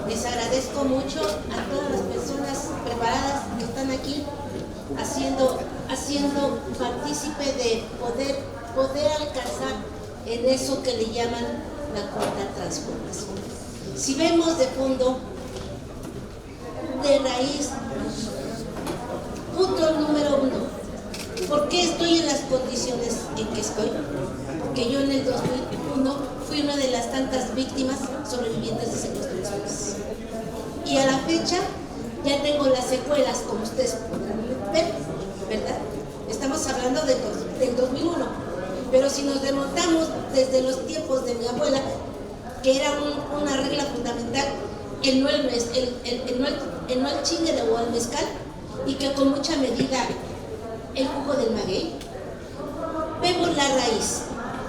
I: Les agradezco mucho a todas las personas preparadas que están aquí haciendo partícipe de poder alcanzar en eso que le llaman la cuarta transformación. Si vemos de fondo, de raíz, punto número 1, ¿por qué estoy en las condiciones en que estoy? Porque yo en el 2001 fui una de las tantas víctimas sobrevivientes de secuestros. Y a la fecha ya tengo las secuelas, como ustedes podrán ver, ¿verdad? Estamos hablando del 2001. Pero si nos remontamos desde los tiempos de mi abuela, que era una regla fundamental, el no al chingue o al mezcal, y que con mucha medida el jugo del maguey, vemos la raíz.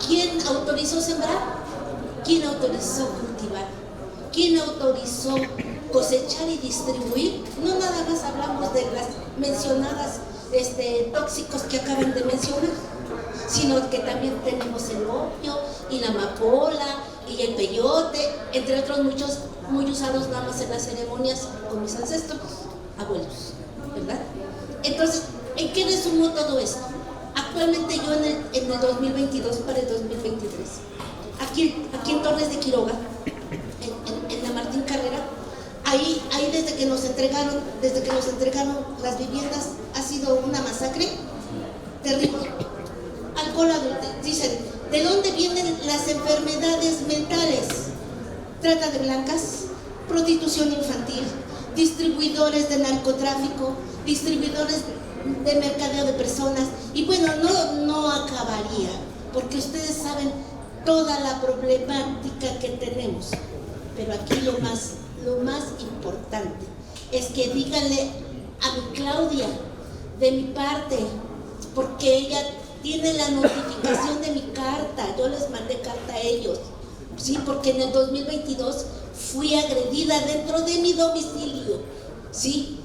I: ¿Quién autorizó sembrar? ¿Quién autorizó cultivar? ¿Quién autorizó cosechar y distribuir? No nada más hablamos de las mencionadas tóxicos que acaban de mencionar, sino que también tenemos el opio y la amapola y el peyote, entre otros muchos muy usados nada más en las ceremonias con mis ancestros, abuelos, ¿verdad? Entonces, ¿en qué resumo todo esto? Actualmente yo en el 2022 para el 2023, aquí en Torres de Quiroga, en la Martín Carrera, ahí desde que nos entregaron las viviendas, ha sido una masacre terrible. Alcohol adulto, dicen, ¿de dónde vienen las enfermedades mentales? Trata de blancas, prostitución infantil, distribuidores de narcotráfico, distribuidores de mercadeo de personas, y bueno, no acabaría, porque ustedes saben toda la problemática que tenemos. Pero aquí lo más importante es que díganle a mi Claudia, de mi parte, porque ella tiene la notificación de mi carta, yo les mandé carta a ellos, sí, porque en el 2022 fui agredida dentro de mi domicilio, sí.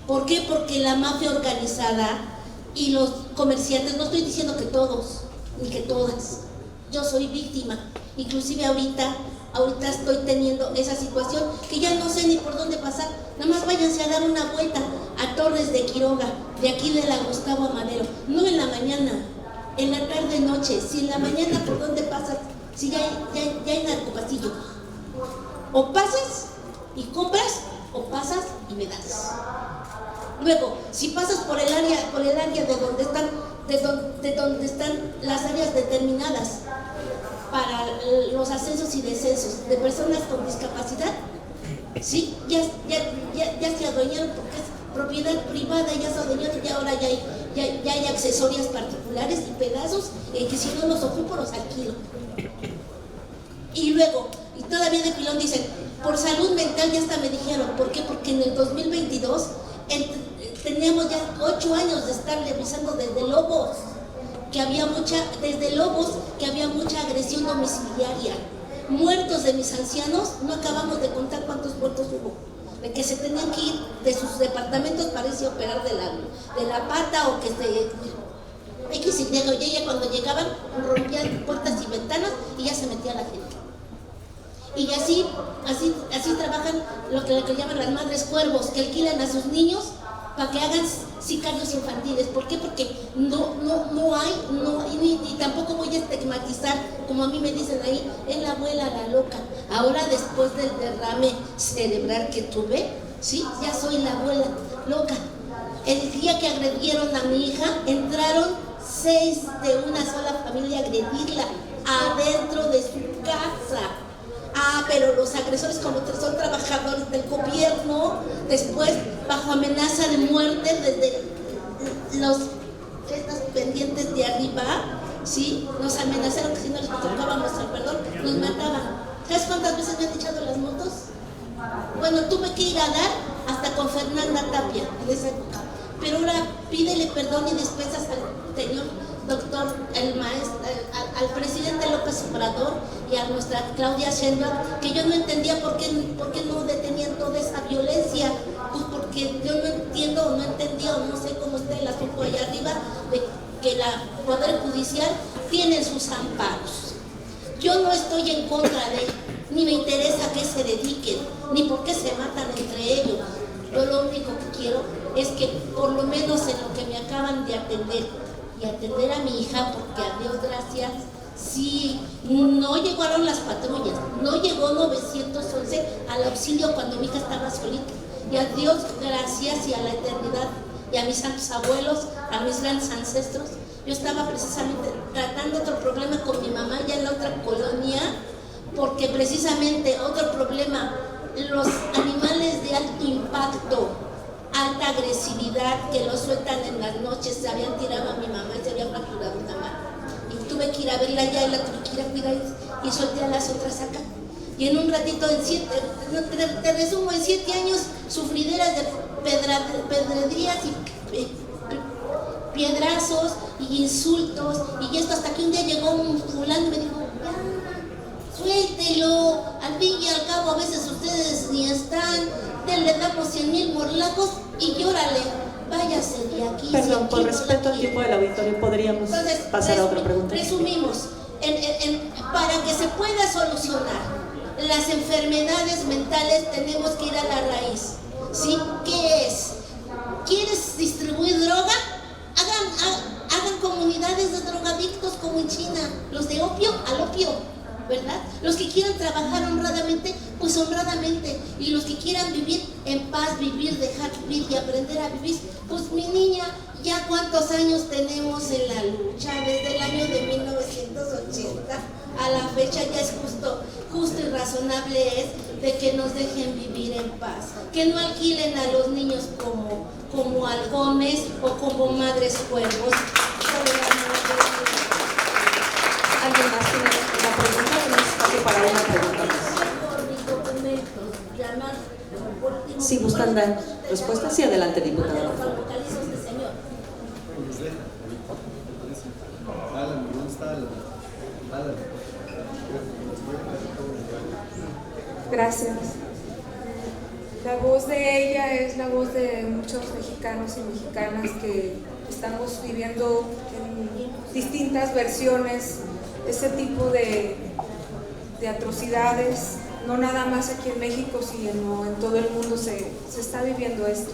I: ¿Por qué? Porque la mafia organizada y los comerciantes, no estoy diciendo que todos, ni que todas, yo soy víctima, Inclusive ahorita estoy teniendo esa situación que ya no sé ni por dónde pasar. Nada más váyanse a dar una vuelta a Torres de Quiroga, de aquí de la Gustavo Amadero. No en la mañana, en la tarde noche. Si en la mañana, ¿por dónde pasas? Si ya hay narcopasillo. O pasas y compras, o pasas y me das. Luego, si pasas por el área de donde están las áreas determinadas para los ascensos y descensos de personas con discapacidad, sí, ya se adueñaron porque es propiedad privada, ya se adueñaron, y ahora ya hay accesorias particulares y pedazos que si no los ocupo los alquilo. Y luego, y todavía de pilón dicen, por salud mental ya hasta me dijeron, ¿por qué? Porque en el 2022 teníamos ya 8 años de estar revisando desde Lobos, que había mucha agresión domiciliaria, muertos de mis ancianos, no acabamos de contar cuántos muertos hubo, de que se tenían que ir de sus departamentos para irse a operar de la pata o que se X y ella cuando llegaban rompían puertas y ventanas y ya se metía la gente. Y así trabajan lo que llaman las madres cuervos, que alquilan a sus niños para que hagan sicarios infantiles. ¿Por qué? Porque no hay, ni tampoco voy a estigmatizar, como a mí me dicen ahí, es la abuela la loca. Ahora, después del derrame cerebral que tuve, sí, ya soy la abuela loca. El día que agredieron a mi hija, entraron 6 de una sola familia a agredirla adentro de su casa. Pero los agresores, como son trabajadores del gobierno, después bajo amenaza de muerte desde estas pendientes de arriba, ¿sí? Nos amenazaron que si no les tocábamos el perdón, nos mataban. ¿Sabes cuántas veces me han echado las motos? Bueno, tuve que ir a dar hasta con Fernanda Tapia en esa época. Pero ahora pídele perdón y despensas al señor doctor, al presidente López Obrador y a nuestra Claudia Sheinbaum, que yo no entendía por qué no detenían toda esa violencia. Pues porque yo no entiendo o no entendía o no sé cómo está el asunto allá arriba de que el Poder Judicial tiene sus amparos. Yo no estoy en contra de, ni me interesa que se dediquen, ni por qué se matan entre ellos. Yo lo único que quiero es que por lo menos en lo que me acaban de atender y atender a mi hija, porque a Dios gracias, sí, no llegaron las patrullas, no llegó 911 al auxilio cuando mi hija estaba solita. Y a Dios gracias y a la eternidad y a mis santos abuelos, a mis grandes ancestros. Yo estaba precisamente tratando otro problema con mi mamá ya en la otra colonia, porque precisamente otro problema, los animales de alto impacto, alta agresividad, que los sueltan en las noches, se habían tirado a mi mamá y se había fracturado una mano. Y tuve que ir a verla ya y la tuve que ir a cuidar y solté a las otras acá. Y en un ratito, te resumo, en 7 años, sufrideras de pedrerías y piedrazos y insultos y esto, hasta que un día llegó un fulano y me dijo, ya, suéltelo, al fin y al cabo a veces ustedes ni están, le damos 100,000 morlacos y llórale, váyase de aquí.
A: Perdón, por respeto al tiempo del auditorio, podríamos pasar a otra pregunta.
I: Resumimos, para que se pueda solucionar las enfermedades mentales tenemos que ir a la raíz, ¿sí? ¿Qué es? ¿Quieres distribuir droga? Hagan comunidades de drogadictos como en China, los de opio al opio, ¿verdad? Los que quieran trabajar honradamente, pues honradamente, y los que quieran vivir en paz, dejar vivir y aprender a vivir, pues mi niña, ya cuántos años tenemos en la lucha, desde el año de 1980 a la fecha, ya es justo y razonable es de que nos dejen vivir en paz, que no alquilen a los niños como halcones o como madres cuervos.
A: ¿Alguien más tiene una pregunta? Tenemos espacio para una pregunta más. Si gustan dar respuestas, sí, adelante, diputada.
B: Gracias. La voz de ella es la voz de muchos mexicanos y mexicanas que estamos viviendo en distintas versiones ese tipo de de atrocidades, no nada más aquí en México, sino en todo el mundo se está viviendo esto.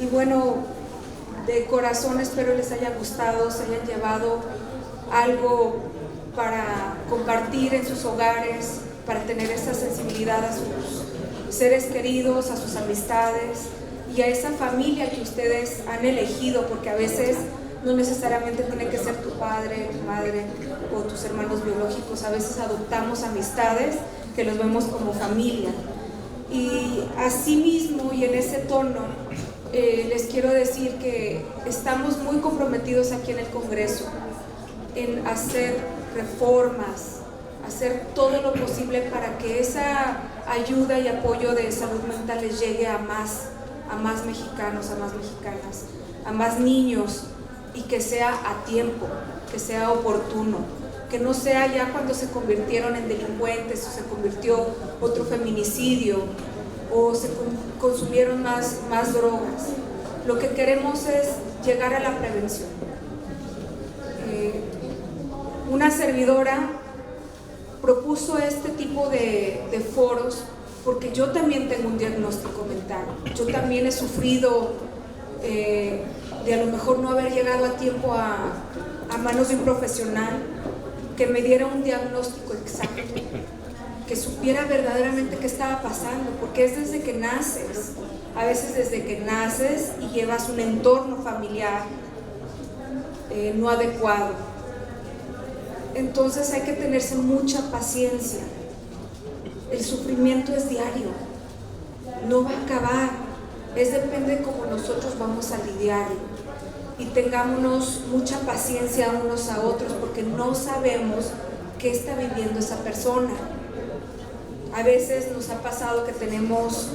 B: Y bueno, de corazón espero les haya gustado, se hayan llevado algo para compartir en sus hogares, para tener esa sensibilidad a sus seres queridos, a sus amistades y a esa familia que ustedes han elegido, porque a veces no necesariamente tiene que ser tu padre, tu madre o tus hermanos biológicos, a veces adoptamos amistades que los vemos como familia. Y así mismo y en ese tono les quiero decir que estamos muy comprometidos aquí en el Congreso en hacer reformas, hacer todo lo posible para que esa ayuda y apoyo de salud mental les llegue a más mexicanos, a más mexicanas, a más niños, y que sea a tiempo, que sea oportuno, que no sea ya cuando se convirtieron en delincuentes o se convirtió otro feminicidio o se consumieron más drogas. Lo que queremos es llegar a la prevención. Una servidora propuso este tipo de foros porque yo también tengo un diagnóstico mental. Yo también he sufrido de a lo mejor no haber llegado a tiempo a manos de un profesional que me diera un diagnóstico exacto, que supiera verdaderamente qué estaba pasando, porque es desde que naces, a veces desde que naces y llevas un entorno familiar no adecuado. Entonces hay que tenerse mucha paciencia. El sufrimiento es diario, no va a acabar, depende de cómo nosotros vamos a lidiarlo. Y tengámonos mucha paciencia unos a otros, porque no sabemos qué está viviendo esa persona. A veces nos ha pasado que tenemos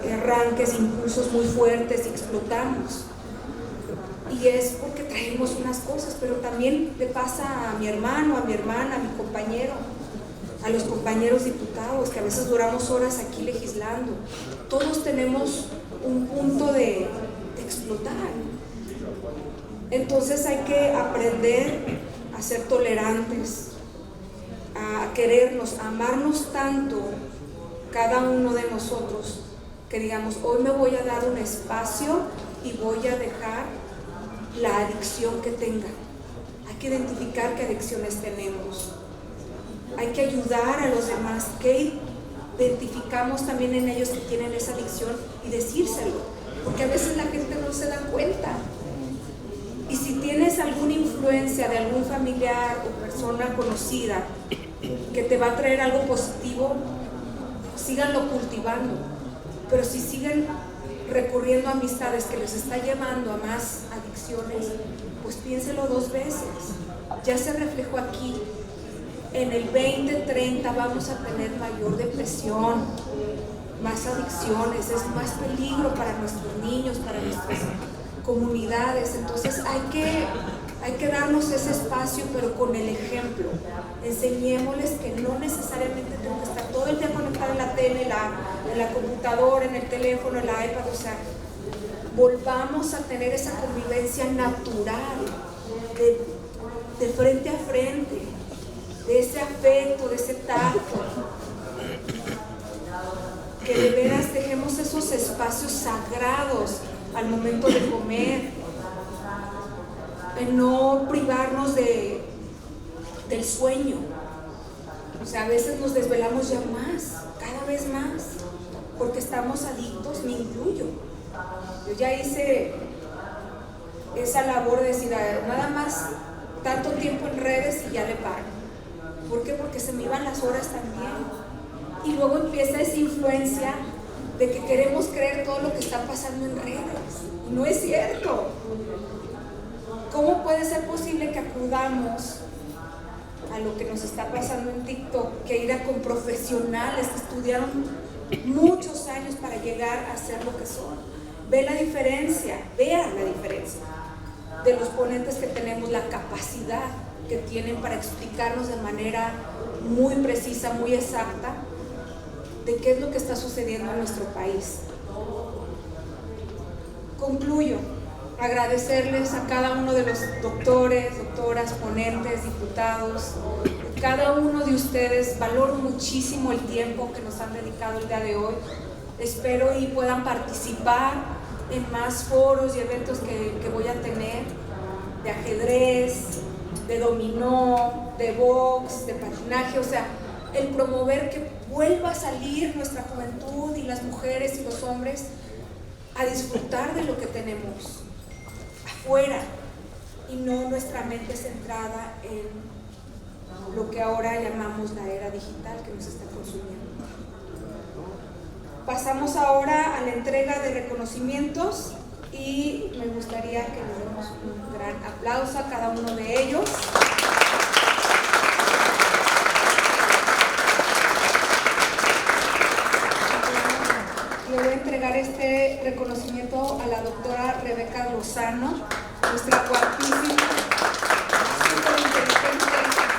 B: arranques, impulsos muy fuertes y explotamos. Y es porque traemos unas cosas, pero también le pasa a mi hermano, a mi hermana, a mi compañero, a los compañeros diputados, que a veces duramos horas aquí legislando. Todos tenemos un punto de explotar. Entonces hay que aprender a ser tolerantes, a querernos, a amarnos tanto cada uno de nosotros, que digamos, hoy me voy a dar un espacio y voy a dejar la adicción que tenga. Hay que identificar qué adicciones tenemos. Hay que ayudar a los demás, que identificamos también en ellos que tienen esa adicción y decírselo, porque a veces la gente no se da cuenta. Y si tienes alguna influencia de algún familiar o persona conocida que te va a traer algo positivo, síganlo cultivando. Pero si siguen recurriendo a amistades que les está llevando a más adicciones, pues piénselo dos veces. Ya se reflejó aquí. En el 2030 vamos a tener mayor depresión, más adicciones, es más peligro para nuestros niños, para nuestras comunidades. Entonces hay que darnos ese espacio, pero con el ejemplo. Enseñémosles que no necesariamente tengo que estar todo el día conectado en la tele, en la computadora, en el teléfono, en la iPad. O sea, volvamos a tener esa convivencia natural, de frente a frente, de ese afecto, de ese tacto. Que de veras dejemos esos espacios sagrados al momento de comer, en no privarnos del sueño. O sea, a veces nos desvelamos ya más, cada vez más, porque estamos adictos, me incluyo. Yo ya hice esa labor de decir, nada más tanto tiempo en redes y ya le paro. ¿Por qué? Porque se me iban las horas también. Y luego empieza esa influencia de que queremos creer todo lo que está pasando en redes. Y no es cierto. ¿Cómo puede ser posible que acudamos a lo que nos está pasando en TikTok, que ir con profesionales que estudiaron muchos años para llegar a ser lo que son? Vean la diferencia de los ponentes que tenemos, la capacidad que tienen para explicarnos de manera muy precisa, muy exacta, de qué es lo que está sucediendo en nuestro país. Concluyo, agradecerles a cada uno de los doctores, doctoras, ponentes, diputados, de cada uno de ustedes. Valoro muchísimo el tiempo que nos han dedicado el día de hoy. Espero y puedan participar en más foros y eventos que voy a tener, de ajedrez, de dominó, de box, de patinaje. O sea, el promover que vuelva a salir nuestra juventud y las mujeres y los hombres a disfrutar de lo que tenemos afuera y no nuestra mente centrada en lo que ahora llamamos la era digital que nos está consumiendo. Pasamos ahora a la entrega de reconocimientos y me gustaría que le demos un gran aplauso a cada uno de ellos. Le voy a entregar este reconocimiento a la doctora Rebeca Lozano, nuestra guapísima, súper inteligente,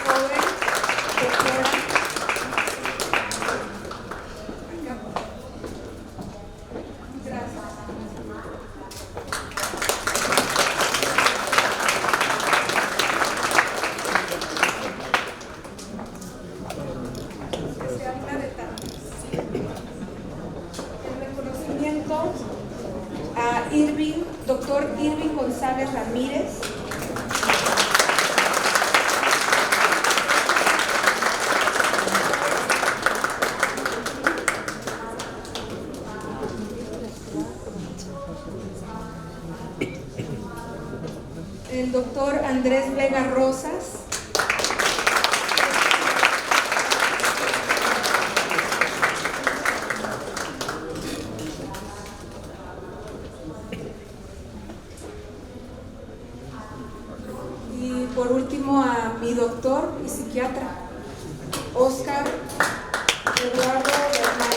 B: joven, doctora. Gracias. Una de tantas. A Irving, doctor Irving González Ramírez. El doctor Andrés Vega Rosas. Por último, a mi doctor y psiquiatra, Óscar Eduardo Bernal.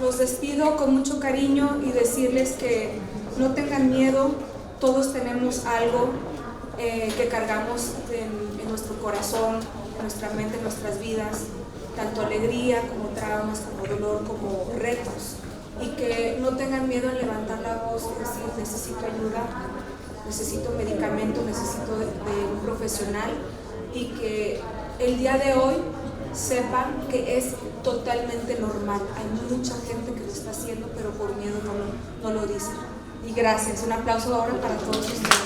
B: Los despido con mucho cariño y decirles que no tengan miedo, todos tenemos algo que cargamos en nuestro corazón, en nuestra mente, en nuestras vidas, tanto alegría como traumas, como dolor, como retos, y que no tengan miedo en levantar la voz y decir necesito ayuda, necesito medicamento, necesito de un profesional, y que el día de hoy sepan que es totalmente normal. Hay mucha gente que lo está haciendo, pero por miedo no lo dicen. Y gracias. Un aplauso ahora para todos ustedes.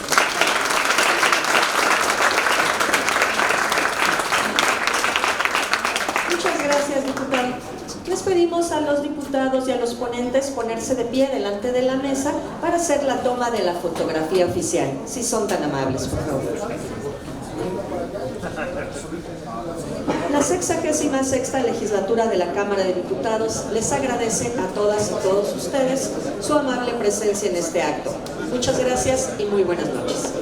A: Gracias, diputado. Les pedimos a los diputados y a los ponentes ponerse de pie delante de la mesa para hacer la toma de la fotografía oficial. Si son tan amables, por favor. La 66ª legislatura de la Cámara de Diputados les agradece a todas y todos ustedes su amable presencia en este acto. Muchas gracias y muy buenas noches.